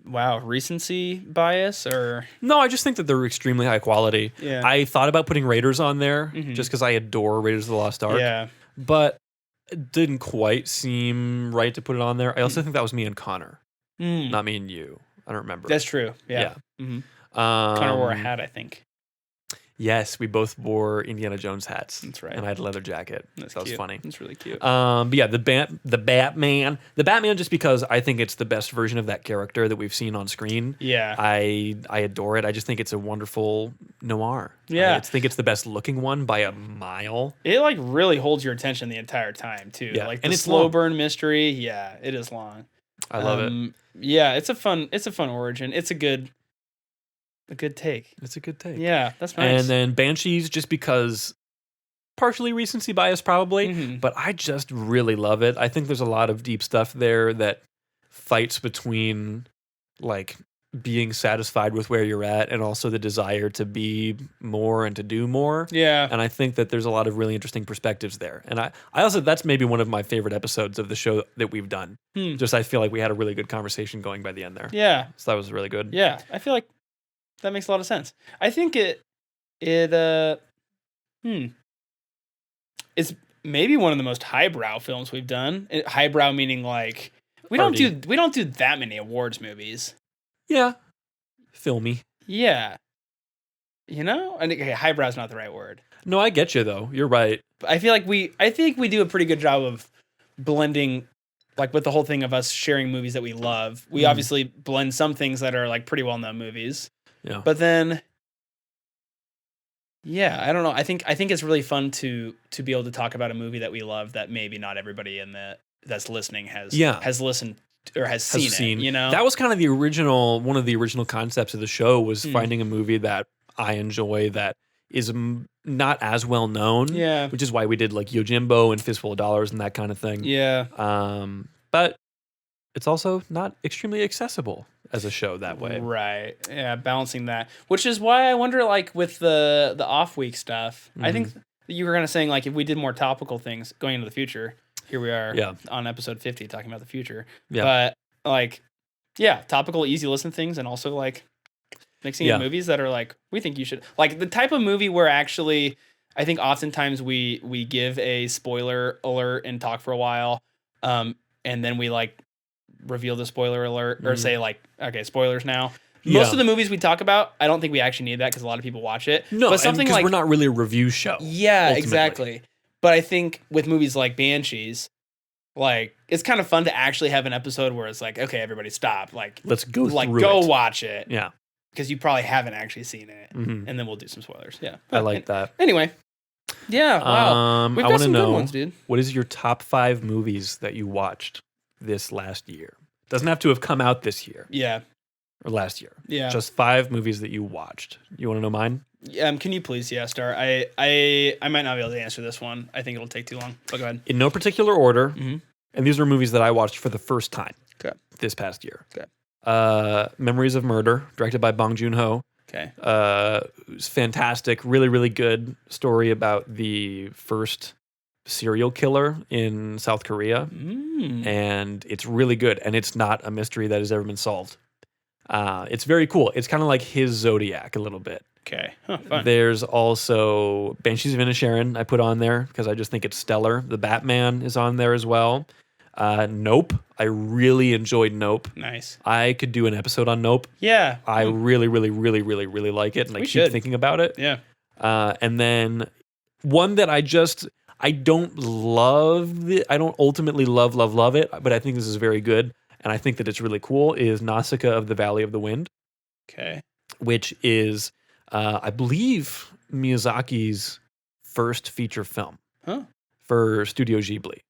Wow, recency bias or No, I just think that they're extremely high quality. Yeah. I thought about putting Raiders on there just because I adore Raiders of the Lost Ark. Yeah. But it didn't quite seem right to put it on there. I also think that was me and Connor, not me and you. I don't remember. That's true. Yeah. Connor wore a hat, I think. Yes, we both wore Indiana Jones hats. That's right. And I had a leather jacket. That's that cute. was funny. That's really cute. But yeah, the Batman just because I think it's the best version of that character that we've seen on screen. Yeah. I adore it. I just think it's a wonderful noir. Yeah. I think it's the best looking one by a mile. It really holds your attention the entire time too. Yeah. Like and the it's slow long. burn mystery. Yeah, it is long. I love it. Yeah, it's a fun origin. It's a good take. It's a good take. Yeah, that's nice. And then Banshees, just because partially recency bias probably, but I just really love it. I think there's a lot of deep stuff there that fights between like being satisfied with where you're at and also the desire to be more and to do more. Yeah. And I think that there's a lot of really interesting perspectives there. And I also, that's maybe one of my favorite episodes of the show that we've done. Just I feel like we had a really good conversation going by the end there. Yeah. So that was really good. Yeah. I feel like that makes a lot of sense. I think it's maybe one of the most highbrow films we've done. Highbrow meaning like we don't do that many awards movies. Yeah. Filmy. Yeah. You know? And okay, highbrow is not the right word. No, I get you though. You're right. I think we do a pretty good job of blending, like with the whole thing of us sharing movies that we love. We obviously blend some things that are like pretty well known movies. Yeah. But then, yeah, I don't know. I think it's really fun to be able to talk about a movie that we love that maybe not everybody that's listening has listened or has seen it. You know, that was kind of one of the original concepts of the show was finding a movie that I enjoy that is not as well known. Yeah, which is why we did like Yojimbo and Fistful of Dollars and that kind of thing. Yeah. But it's also not extremely accessible as a show that way. Right. Yeah, balancing that. Which is why I wonder, like, with the off week stuff, I think you were kind of saying, like, if we did more topical things going into the future, here we are on episode 50 talking about the future. Yeah. But, like, yeah, topical, easy listen things, and also, like, mixing in movies that are, like, we think you should. Like, the type of movie where actually, I think oftentimes we give a spoiler alert and talk for a while, and then we, like, reveal the spoiler alert or say like, okay, spoilers now. Most of the movies we talk about, I don't think we actually need that because a lot of people watch it. No, but something like we're not really a review show. Yeah, ultimately. Exactly. But I think with movies like Banshees, like it's kind of fun to actually have an episode where it's like, okay, everybody stop. Like let's go watch it. Yeah. Because you probably haven't actually seen it. And then we'll do some spoilers. Yeah. I like that. Anyway. Yeah. Wow. We've got some good ones, dude. What is your top 5 movies that you watched this last year? Doesn't have to have come out this year. Yeah. Or last year. Yeah. Just 5 movies that you watched. You want to know mine? Can you please, start? I might not be able to answer this one. I think it'll take too long. But go ahead. In no particular order. And these are movies that I watched for the first time this past year. Okay. Memories of Murder, directed by Bong Joon-ho. Okay. It was fantastic. Really, really good story about the first serial killer in South Korea. And it's really good. And it's not a mystery that has ever been solved. It's very cool. It's kind of like his Zodiac a little bit. Okay. Fun. There's also Banshees of Inisherin I put on there because I just think it's stellar. The Batman is on there as well. Nope. I really enjoyed Nope. Nice. I could do an episode on Nope. Yeah. I really, really, really, really, really like it. And I keep thinking about it. Yeah. And then one that I don't love. I don't ultimately love it, but I think this is very good. And I think that it's really cool is Nausicaa of the Valley of the Wind. Okay. which is, I believe, Miyazaki's first feature film Huh. for Studio Ghibli.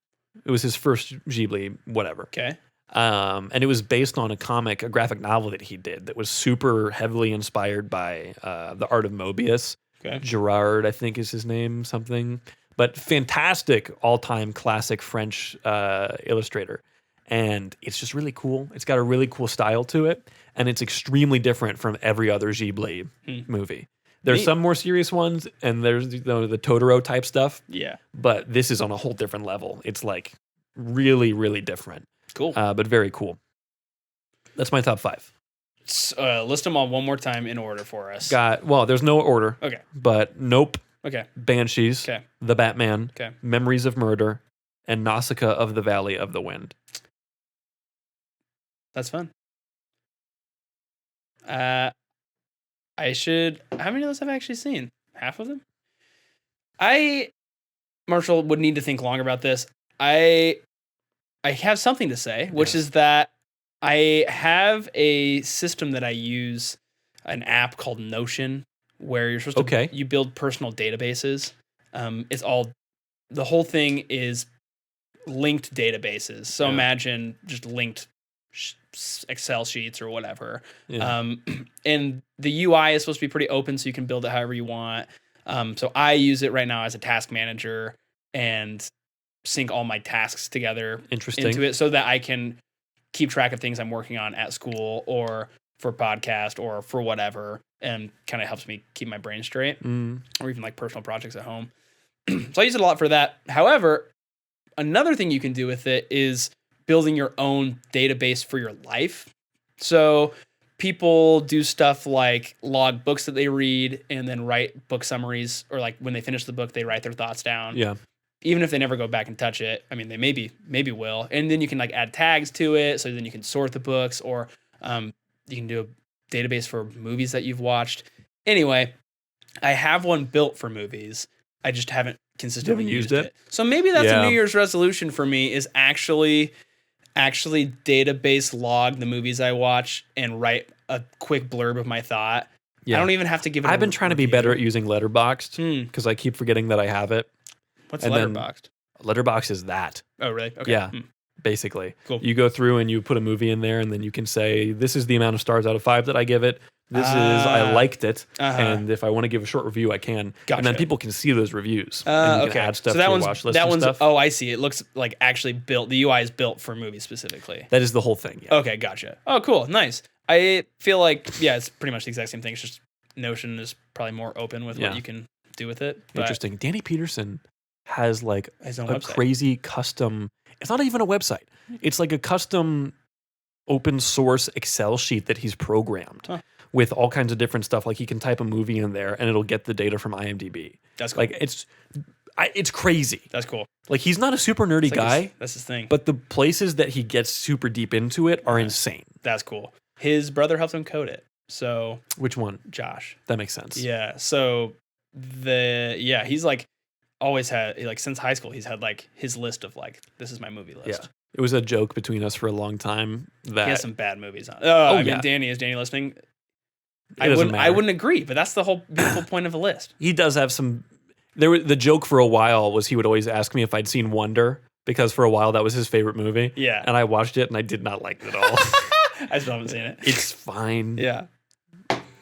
It was his first Ghibli, whatever. Okay. And it was based on a graphic novel that he did that was super heavily inspired by The Art of Mobius. Okay. Gerard, I think is his name, something. But fantastic all-time classic French illustrator. And it's just really cool. It's got a really cool style to it. And it's extremely different from every other Ghibli movie. There's Neat. some more serious ones, and there's the Totoro type stuff. Yeah. But this is on a whole different level. It's like really, really different. Cool. But very cool. That's my top 5. List them all one more time in order for us. There's no order. Okay. But Nope, Okay. Banshees, Okay. The Batman, Okay. Memories of Murder, and Nausicaa of the Valley of the Wind. That's fun. How many of those have I actually seen? Half of them? Marshall would need to think longer about this. I have something to say, which is that I have a system that I use, an app called Notion, where you're supposed to you build personal databases. The whole thing is linked databases. So imagine just linked Excel sheets or whatever. Yeah. And the UI is supposed to be pretty open, so you can build it however you want. So I use it right now as a task manager and sync all my tasks together into it so that I can keep track of things I'm working on at school or for podcast or for whatever, and kind of helps me keep my brain straight, or even like personal projects at home. So I use it a lot for that. However, another thing you can do with it is building your own database for your life. So people do stuff like log books that they read and then write book summaries, or like when they finish the book, they write their thoughts down. Yeah. Even if they never go back and touch it. I mean, they maybe will. And then you can like add tags to it. So then you can sort the books, or you can do a database for movies that you've watched. Anyway, I have one built for movies. I just haven't consistently used it. So maybe that's a New Year's resolution for me, is actually database log the movies I watch and write a quick blurb of my thought. Yeah. I don't even have to give it I've been trying to be better at using Letterboxd because I keep forgetting that I have it. What's Letterboxd? Letterboxd is that. Oh, really? Okay. Yeah. Basically. Cool. You go through and you put a movie in there, and then you can say, this is the amount of stars out of 5 that I give it. This is, I liked it. And if I want to give a short review, I can. Gotcha. And then people can see those reviews. And you can add stuff so that to your one's, watch list that and one's, stuff. Oh, I see. It looks like actually built. The UI is built for movies specifically. That is the whole thing. Yeah. Okay, gotcha. Oh, cool. Nice. I feel like, it's pretty much the exact same thing. It's just Notion is probably more open with what you can do with it. But interesting. Danny Peterson has like his own website. Crazy custom. It's not even a website. It's like a custom open source Excel sheet that he's programmed with all kinds of different stuff. Like he can type a movie in there and it'll get the data from IMDb. That's cool. Like it's crazy. That's cool. Like he's not a super nerdy guy. That's his thing. But the places that he gets super deep into it are insane. That's cool. His brother helped him code it. So which one? Josh. That makes sense. Yeah. So he's like always had, like since high school, he's had like his list of like, this is my movie list. Yeah. It was a joke between us for a long time that he has some bad movies on. I mean, Danny, is Danny listening? I wouldn't agree, but that's the whole beautiful point of a list. He does have some. The joke for a while was he would always ask me if I'd seen Wonder, because for a while that was his favorite movie. Yeah. And I watched it and I did not like it at all. I still haven't seen it. It's fine. Yeah.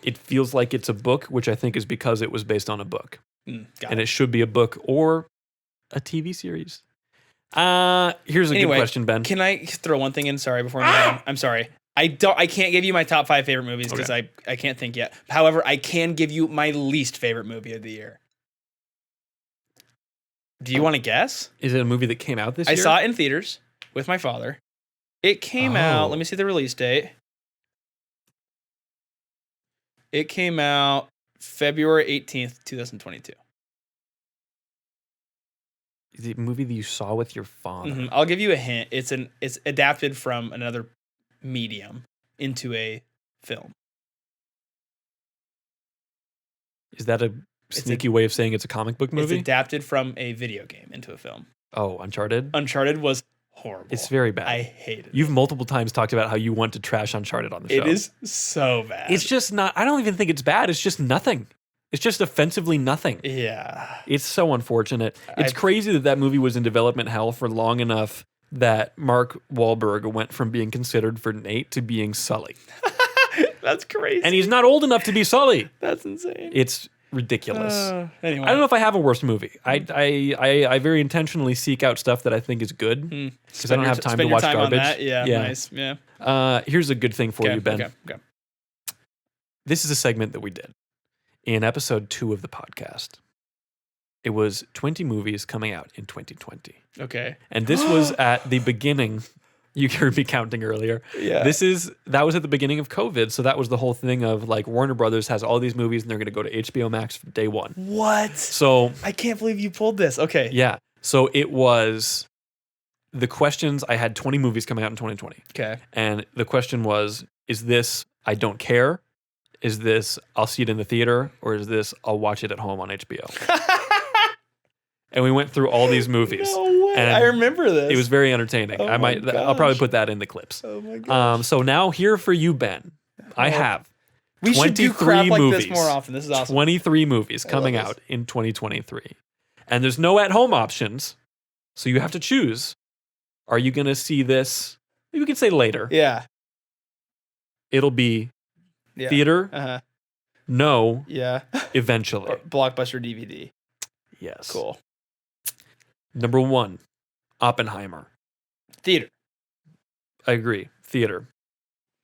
It feels like it's a book, which I think is because it was based on a book. And it should be a book or a TV series. Here's a good question, Ben. Can I throw one thing in? Sorry, before we move on. I'm sorry. I can't give you my top 5 favorite movies because I can't think yet. However, I can give you my least favorite movie of the year. Do you want to guess? Is it a movie that came out this year? I saw it in theaters with my father. It came out, let me see the release date. It came out February 18th, 2022. Is it a movie that you saw with your father? Mm-hmm. I'll give you a hint. It's adapted from another medium into a film. Is that a sneaky way of saying it's a comic book movie? It's adapted from a video game into a film. Oh, Uncharted? Uncharted was horrible. It's very bad. I hate it. You've multiple times talked about how you want to trash Uncharted on the show. It is so bad. It's just not. I don't even think it's bad. It's just nothing. It's just offensively nothing. Yeah. It's so unfortunate. It's crazy that that movie was in development hell for long enough that Mark Wahlberg went from being considered for Nate to being Sully. That's crazy. And he's not old enough to be Sully. That's insane. It's ridiculous. Anyway. I don't know if I have a worst movie. I very intentionally seek out stuff that I think is good because I don't have time to watch garbage. Yeah, nice. Yeah. Here's a good thing for you, Ben. Okay. This is a segment that we did in episode 2 of the podcast. It was 20 movies coming out in 2020. Okay. And this was at the beginning. You heard me counting earlier. Yeah. That was at the beginning of COVID. So that was the whole thing of like Warner Brothers has all these movies and they're going to go to HBO Max day one. What? So I can't believe you pulled this. Okay. yeah. So it was the questions. I had 20 movies coming out in 2020. Okay. And the question was, is this I don't care? Is this I'll see it in the theater? Or is this I'll watch it at home on HBO? And we went through all these movies. No way. And I remember this. it was very entertaining. Oh my I'll probably gosh. put that in the clips. Oh my god. So now here for you, Ben. I have We should do 23 crap like movies. this more often. This is awesome. 23 movies coming this. out in 2023. And there's no at-home options. So you have to choose. Are you going to see this? Maybe we can say later. Yeah. It'll be Yeah. theater. Uh-huh. No. Yeah. Eventually. Or Blockbuster DVD. Yes. Cool. Number 1, Oppenheimer. Theater. I agree. Theater.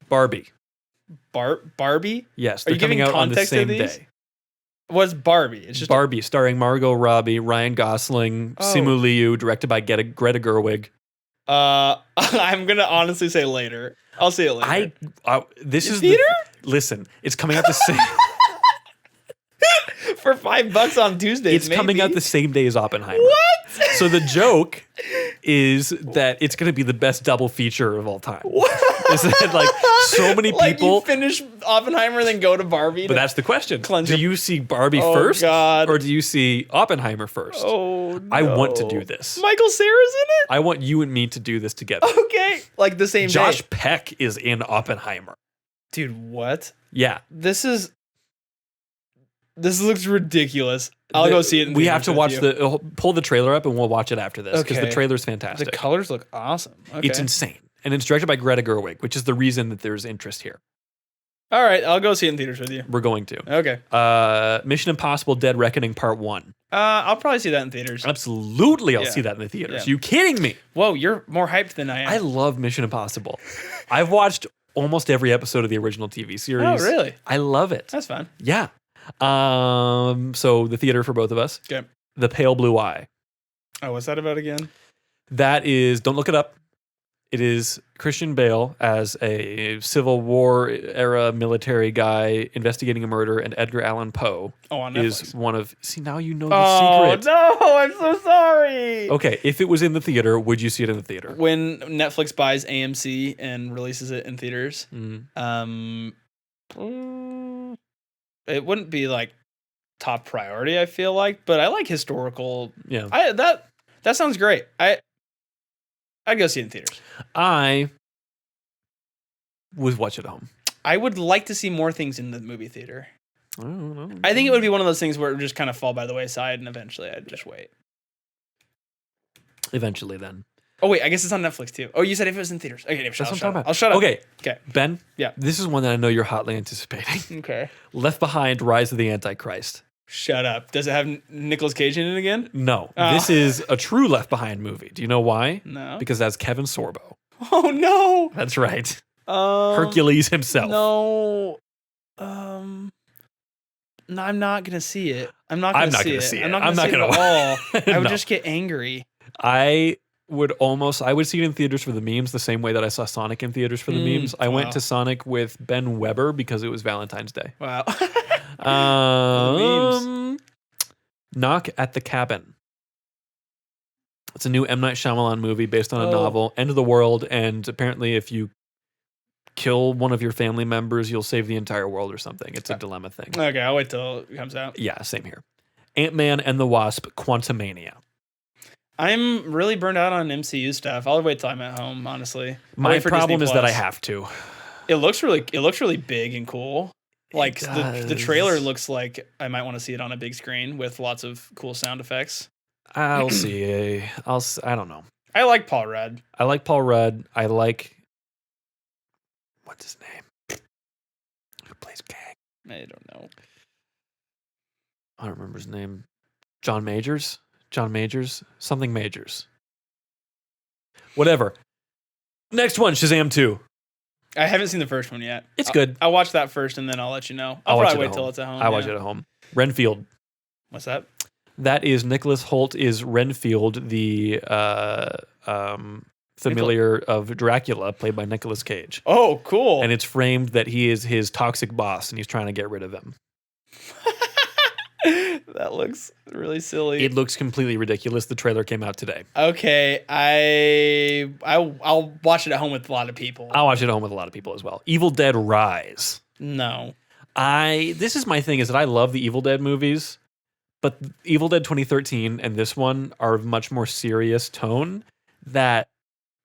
Barbie. Barbie? Yes, Are they're you coming giving out on the context to same these? day. What's Barbie? It's just Barbie, starring Margot Robbie, Ryan Gosling, Oh. Simu Liu, directed by Greta Gerwig. I'm gonna honestly say later. I'll see it later. This is theater? Listen, it's coming out the same. For $5 on Tuesdays. It's coming out maybe. the same day as Oppenheimer. What? So the joke is that it's going to be the best double feature of all time. What? Is that like so many Like people? you finish Oppenheimer, then go to Barbie. But that's the question. Cleanse Do your- you see Barbie Oh, first, God. or do you see Oppenheimer first? Oh, no. I want to do this. Michael Cera's in I want you and me to do this together. it? Okay. Like the same Josh day. Peck is in Oppenheimer. Dude, what? Yeah. This looks ridiculous. I'll go see it in We have theaters to with watch you. pull the trailer up and we'll watch it after this because the Okay. trailer's The fantastic. colors look awesome. Okay. It's insane. And it's directed by Greta Gerwig, which is the reason that there's interest here. All right, I'll go see it in theaters with you. We're going to. Okay. Mission Impossible Dead Reckoning Part 1. I'll probably see that in theaters. Absolutely, I'll Yeah. see that in the theaters. Yeah. You kidding me? Whoa, you're more hyped than I am. I love Mission Impossible. I've watched almost every episode of the original TV series. Oh, really? I love it. That's fun. Yeah. So the theater for both of us. Okay. The Pale Blue Eye. Oh, what's that about again? That is, don't look it up. It is Christian Bale as a Civil War era military guy investigating a murder, and Edgar Allan Poe Oh, on Netflix. is one of. See, now you know the Oh, secret. no, I'm so sorry. Okay, if it was in the theater, would you see it in the theater? When Netflix buys AMC and releases it in theaters, it wouldn't be like top priority, I feel like, but I like historical. Yeah. That sounds great. I'd go see it in theaters. I would watch it at home. I would like to see more things in the movie theater. I don't know. I think it would be one of those things where it would just kind of fall by the wayside and eventually I'd just wait. Eventually, then. Oh, wait, I guess it's on Netflix too. Oh, you said if it was in theaters. Okay, That's what I'm talking about. I'll shut up. Okay. Okay. Ben? Yeah. This is one that I know you're hotly anticipating. Okay. Left Behind, Rise of the Antichrist. Shut up. Does it have Nicolas Cage in it again? No. Oh. This is a true Left Behind movie. Do you know why? No. Because that's Kevin Sorbo. Oh, no. That's right. Hercules Hercules himself. No. No, I'm not gonna see it. I'm not gonna see it. I'm not gonna see it at all. I would No. just get angry. I would see it in theaters for the memes the same way that I saw Sonic in theaters for the memes. I went wow. to Sonic with Ben Weber because it was Valentine's Day. Wow. Knock at the Cabin. It's a new M. Night Shyamalan movie based on a novel, End of the World, and apparently if you kill one of your family members, you'll save the entire world or something. It's a dilemma thing. Okay, I'll wait till it comes out. Yeah, same here. Ant-Man and the Wasp: Quantumania. I'm really burned out on MCU stuff. I'll wait till I'm at home, honestly. I'll My wait for problem Disney is that I Plus. have to. It looks really big and cool. Like the trailer looks like I might want to see it on a big screen with lots of cool sound effects. I'll see. I don't know. I like Paul Rudd. I like Paul Rudd. I like, what's his name? Who plays Kang? I don't know. I don't remember his name. John Majors? John Majors? Something Majors. Whatever. Next one, Shazam 2. I haven't seen the first one yet. It's good. I'll watch that first and then I'll let you know. I'll I'll watch probably it wait at till home. it's at home. I watch it at home. Renfield. What's that? That is Nicholas Hoult is Renfield, the familiar of Dracula, played by Nicolas Cage. Oh, cool. And it's framed that he is his toxic boss and he's trying to get rid of him. That looks really silly. It looks completely ridiculous. The trailer came out today. Okay, I'll watch it at home with a lot of people. I'll watch it at home with a lot of people as well. Evil Dead Rise. No. This is my thing, is that I love the Evil Dead movies, but Evil Dead 2013 and this one are of much more serious tone that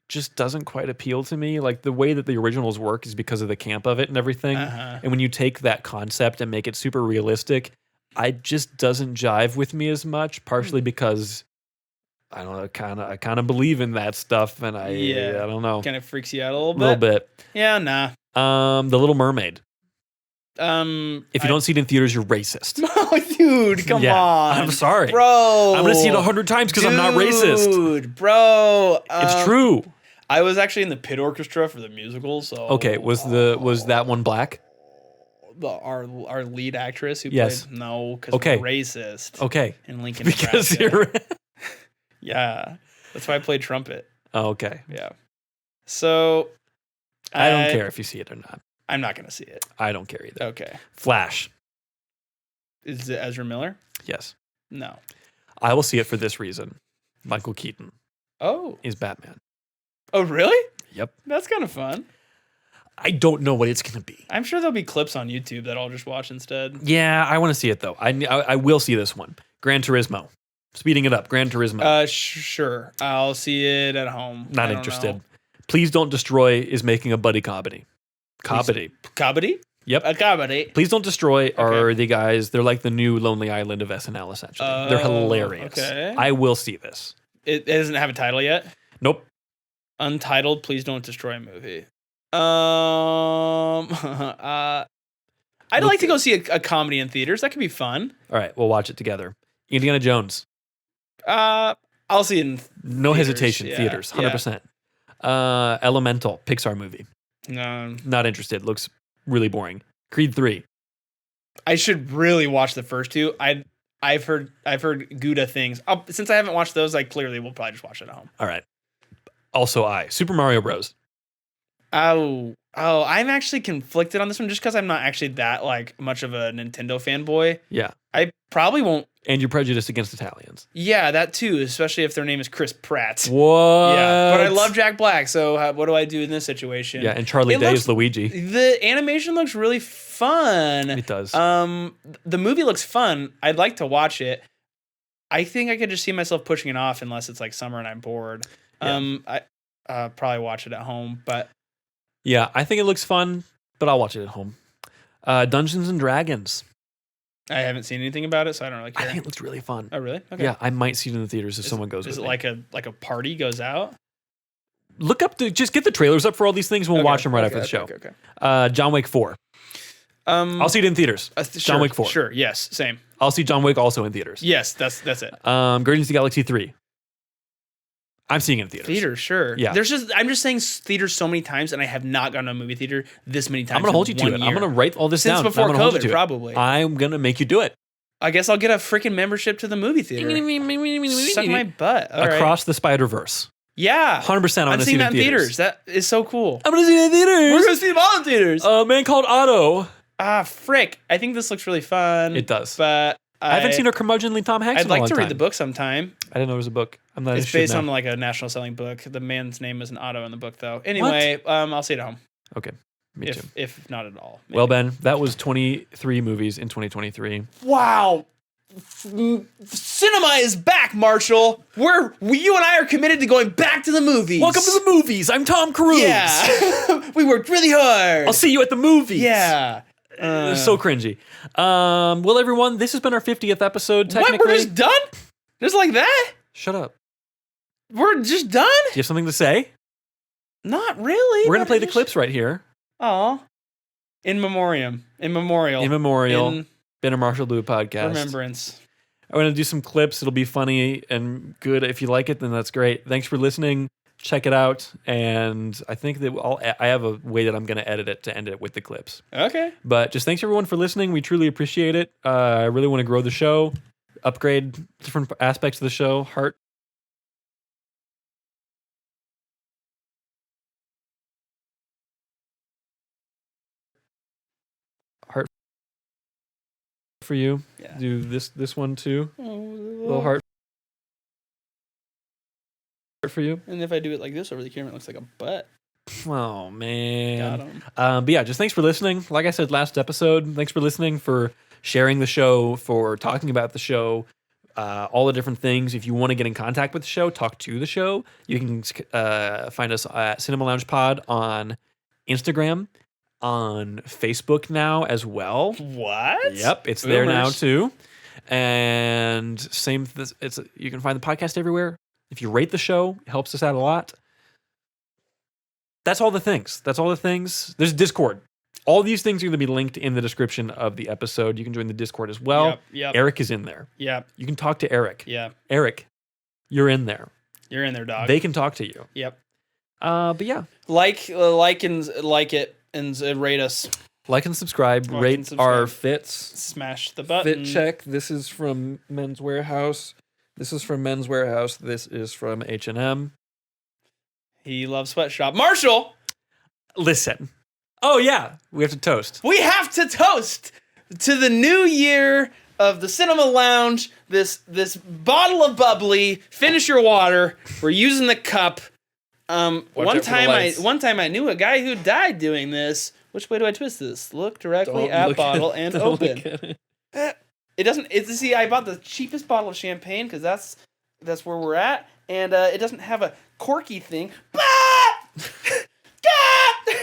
just doesn't quite appeal to me. Like, the way that the originals work is because of the camp of it and everything. And when you take that concept and make it super realistic, it just doesn't jive with me as much, partially because I don't know, I kind of believe in that stuff, and I don't know. Kind of freaks you out a little bit. A little bit. Yeah, nah. The Little Mermaid. If you I don't see it in theaters, you're racist. Oh, dude, come on. I'm sorry. Bro. I'm going to see it 100 times because I'm not racist. Dude, bro. It's true. I was actually in the pit orchestra for the musical, so. Okay, was that one black? Our lead actress who Yes. played no, because Okay. we're racist. Okay. In Lincoln, Because Nebraska. you're Yeah. That's why I played trumpet. Oh, okay. Yeah. So I don't care if you see it or not. I'm not gonna see it. I don't care either. Okay. Flash. Is it Ezra Miller? Yes. No. I will see it for this reason. Michael Keaton Oh. is Batman. Oh, really? Yep. That's kind of fun. I don't know what it's going to be. I'm sure there'll be clips on YouTube that I'll just watch instead. Yeah, I want to see it, though. I will see this one. Gran Turismo. Speeding it up. Gran Turismo. Sure. I'll see it at home. Not interested. Please Don't Destroy is making a buddy comedy. Comedy. Comedy? Yep. A comedy. Please Don't Destroy are the guys. They're like the new Lonely Island of SNL, essentially. They're hilarious. Okay. I will see this. It doesn't have a title yet? Nope. Untitled Please Don't Destroy a movie. I'd like to go see a comedy in theaters. That could be fun. All right, we'll watch it together. Indiana Jones. I'll see it in No theaters. hesitation. Yeah, Theaters. 100%. Elemental. Pixar movie. No. Not interested. Looks really boring. Creed 3. I should really watch the first two. I've heard Gouda things. Since I haven't watched those, I clearly will probably just watch it at home. All right. Also, Super Mario Bros. Oh, I'm actually conflicted on this one just because I'm not actually that like much of a Nintendo fanboy. Yeah. I probably won't. And you're prejudiced against Italians. Yeah, that too, especially if their name is Chris Pratt. What? Yeah, but I love Jack Black, so what do I do in this situation? Yeah, and Charlie Day is Luigi. The animation looks really fun. It does. The movie looks fun. I'd like to watch it. I think I could just see myself pushing it off unless it's like summer and I'm bored. Yeah. I probably watch it at home, but Yeah, I think it looks fun, but I'll watch it at home. Dungeons and Dragons. I haven't seen anything about it, so I don't really care. I think it looks really fun. Oh, really? Okay. Yeah, I might see it in the theaters if someone goes with Is it me. like a party goes out? Look up just get the trailers up for all these things. We'll watch them right after the show. Okay. John Wick 4. I'll see it in theaters. John Wick 4. Sure. Yes. Same. I'll see John Wick also in theaters. Yes. That's it. Guardians of the Galaxy 3. I'm seeing it in theaters. Theater, sure. Yeah. I'm just saying theaters so many times, and I have not gone to a movie theater this many times. I'm gonna hold you to it. I'm gonna write all this down. Since before I'm gonna hold you COVID, to it. probably. I'm gonna make you do it. I guess I'll get a freaking membership to the movie theater. Suck my butt. All right. Across the Spider-Verse. Yeah. 100%. I'm seeing that in theaters. That is so cool. I'm gonna see it in theaters. We're gonna see them all in theaters. A Man Called Otto. Frick. I think this looks really fun. It does. But I haven't seen a curmudgeonly Tom Hanks. I'd in a like long to read time. the book sometime. I didn't know it was a book. I'm not. It's based on like a national selling book. The man's name is an Otto in the book, though. Anyway, I'll see it at home. Okay, me too. If not at all. Maybe. Well, Ben, that was 23 movies in 2023. Wow. cinema is back, Marshall. You and I are committed to going back to the movies. Welcome to the movies. I'm Tom Cruise. Yeah. We worked really hard. I'll see you at the movies. Yeah. So cringy. Well, everyone, this has been our 50th episode, technically. What? We're just done? Just like that? Shut up. We're just done? Do you have something to say? Not really. We're going to play the clips right here. Aw. In memoriam. In memorial. In memorial. In Been a Marshall Blue podcast. remembrance. I'm going to do some clips. It'll be funny and good. If you like it, then that's great. Thanks for listening. Check it out. And I think that I have a way that I'm going to edit it to end it with the clips. Okay. But just thanks everyone for listening. We truly appreciate it. I really want to grow the show, upgrade different aspects of the show. Heart for you. Yeah. Do this one too. Little heart for you. And if I do it like this over the camera, it looks like a butt. Oh man. Got him. But yeah, just thanks for listening. Like I said last episode, thanks for listening, for sharing the show, for talking about the show, all the different things. If you want to get in contact with the show, talk to the show, you can find us at Cinema Lounge Pod on Instagram, on Facebook now as well. What? Yep, it's there now too. And you can find the podcast everywhere. If you rate the show, it helps us out a lot. That's all the things. There's Discord. All these things are going to be linked in the description of the episode. You can join the Discord as well. Yep. Eric is in there. Yep. You can talk to Eric. Yeah. Eric, you're in there. You're in there, dog. They can talk to you. Yep. But yeah. Like it and rate us. Like and subscribe. Like Rate and subscribe. our fits. Smash the button. Fit check. This is from Men's Warehouse. This is from H&M. He loves sweatshop. Marshall! Listen. Oh, yeah. We have to toast. We have to toast to the new year of the Cinema Lounge. This bottle of bubbly. Finish your water. We're using the cup. One time I knew a guy who died doing this. Which way do I twist this? Look directly at bottle and open. It doesn't. See, I bought the cheapest bottle of champagne because that's where we're at, and it doesn't have a corky thing.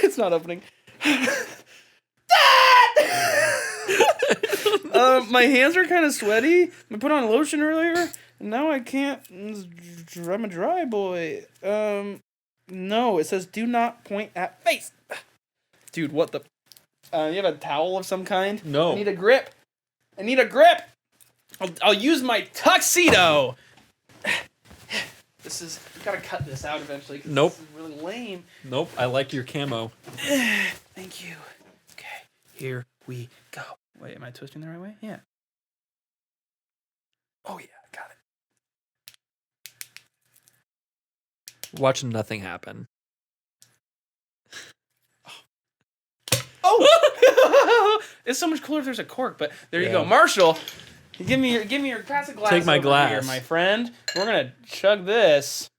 It's not opening. My hands are kind of sweaty. I put on lotion earlier, and now I can't. I'm a dry boy. No, it says do not point at face. Dude, what the? You have a towel of some kind? No. I need a grip. I'll use my tuxedo. This is. You gotta cut this out eventually. Nope. This is really lame. Nope. I like your camo. Thank you. Okay, here we go. Wait, am I twisting the right way? Yeah. Oh yeah, got it. Watch nothing happen. Oh! It's so much cooler if there's a cork, but there you Yeah. go. Marshall, give me your classic glass. Take my over glass. here, my friend. We're gonna chug this.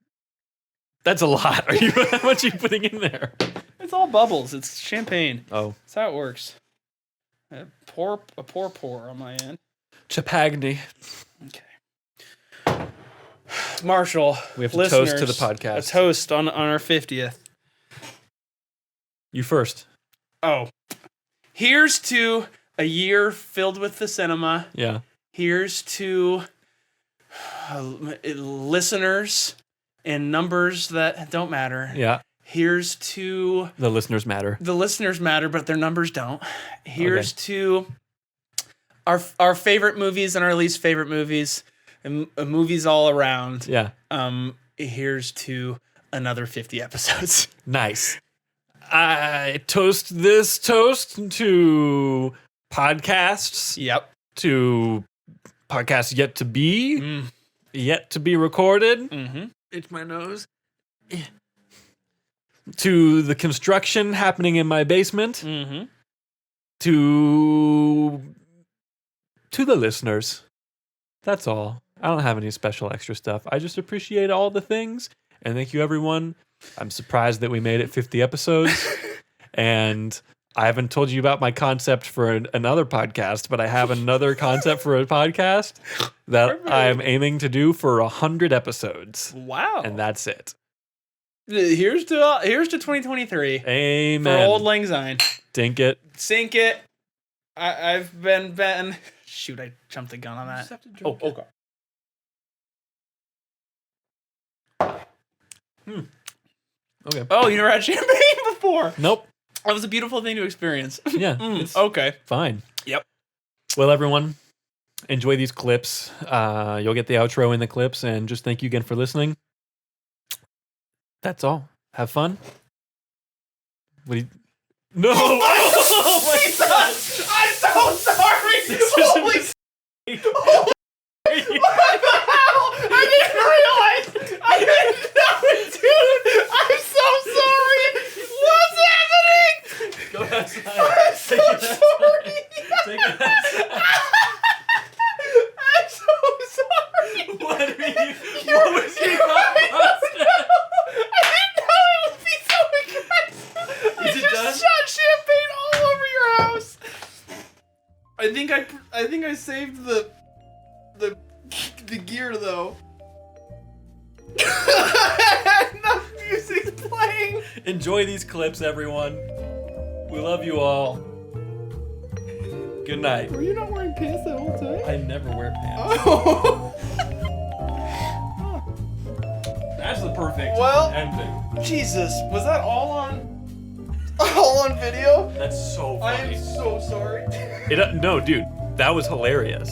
That's a lot. How much are you putting in there? It's all bubbles. It's champagne. Oh. That's how it works. Pour on my end. Chapagni. Okay. Marshall, We have to listeners, toast to the podcast. A toast on our 50th. You first. Oh. Here's to a year filled with the cinema. Yeah. Here's to listeners and numbers that don't matter. Yeah. Here's to The listeners matter. the listeners matter, but their numbers don't. Here's to our favorite movies and our least favorite movies, and movies all around. Yeah. Here's to another 50 episodes. Nice. I toast this toast to podcasts, Yep. to podcasts yet to be, yet to be recorded. Mm-hmm. Itch my nose. To the construction happening in my basement. Mm-hmm. To the listeners. That's all. I don't have any special extra stuff. I just appreciate all the things. And thank you, everyone. I'm surprised that we made it 50 episodes. And I haven't told you about my concept for another podcast, but I have another concept for a podcast that I'm aiming to do for 100 episodes. Wow. And that's it. Here's to 2023. Amen. For Old Lang Syne. Dink it. Sink it. I've been. Shoot, I jumped the gun on that. Okay. Okay. Oh, you never had champagne before? Nope. That was a beautiful thing to experience. Yeah. It's Okay. fine. Yep. Well, everyone, enjoy these clips. You'll get the outro in the clips, and just thank you again for listening. That's all. Have fun. What do you... No! Oh my God! I'm so sorry! Holy Holy what the hell? I didn't realize! I didn't know, dude! I'm so sorry! What's happening? Go outside. I'm so sorry! Take it outside. I'm so sorry! What are you... What was your thought process? I didn't know it would be so aggressive! I Is it just done? shot champagne all over your house! I think I saved the gear though. The music's playing. Enjoy these clips, everyone. We love you all. Good night. Were you not wearing pants the whole time? I never wear pants. Oh. That's the perfect Well- ending. Jesus, was that all on video? That's so I funny. am so sorry. No, dude, that was hilarious.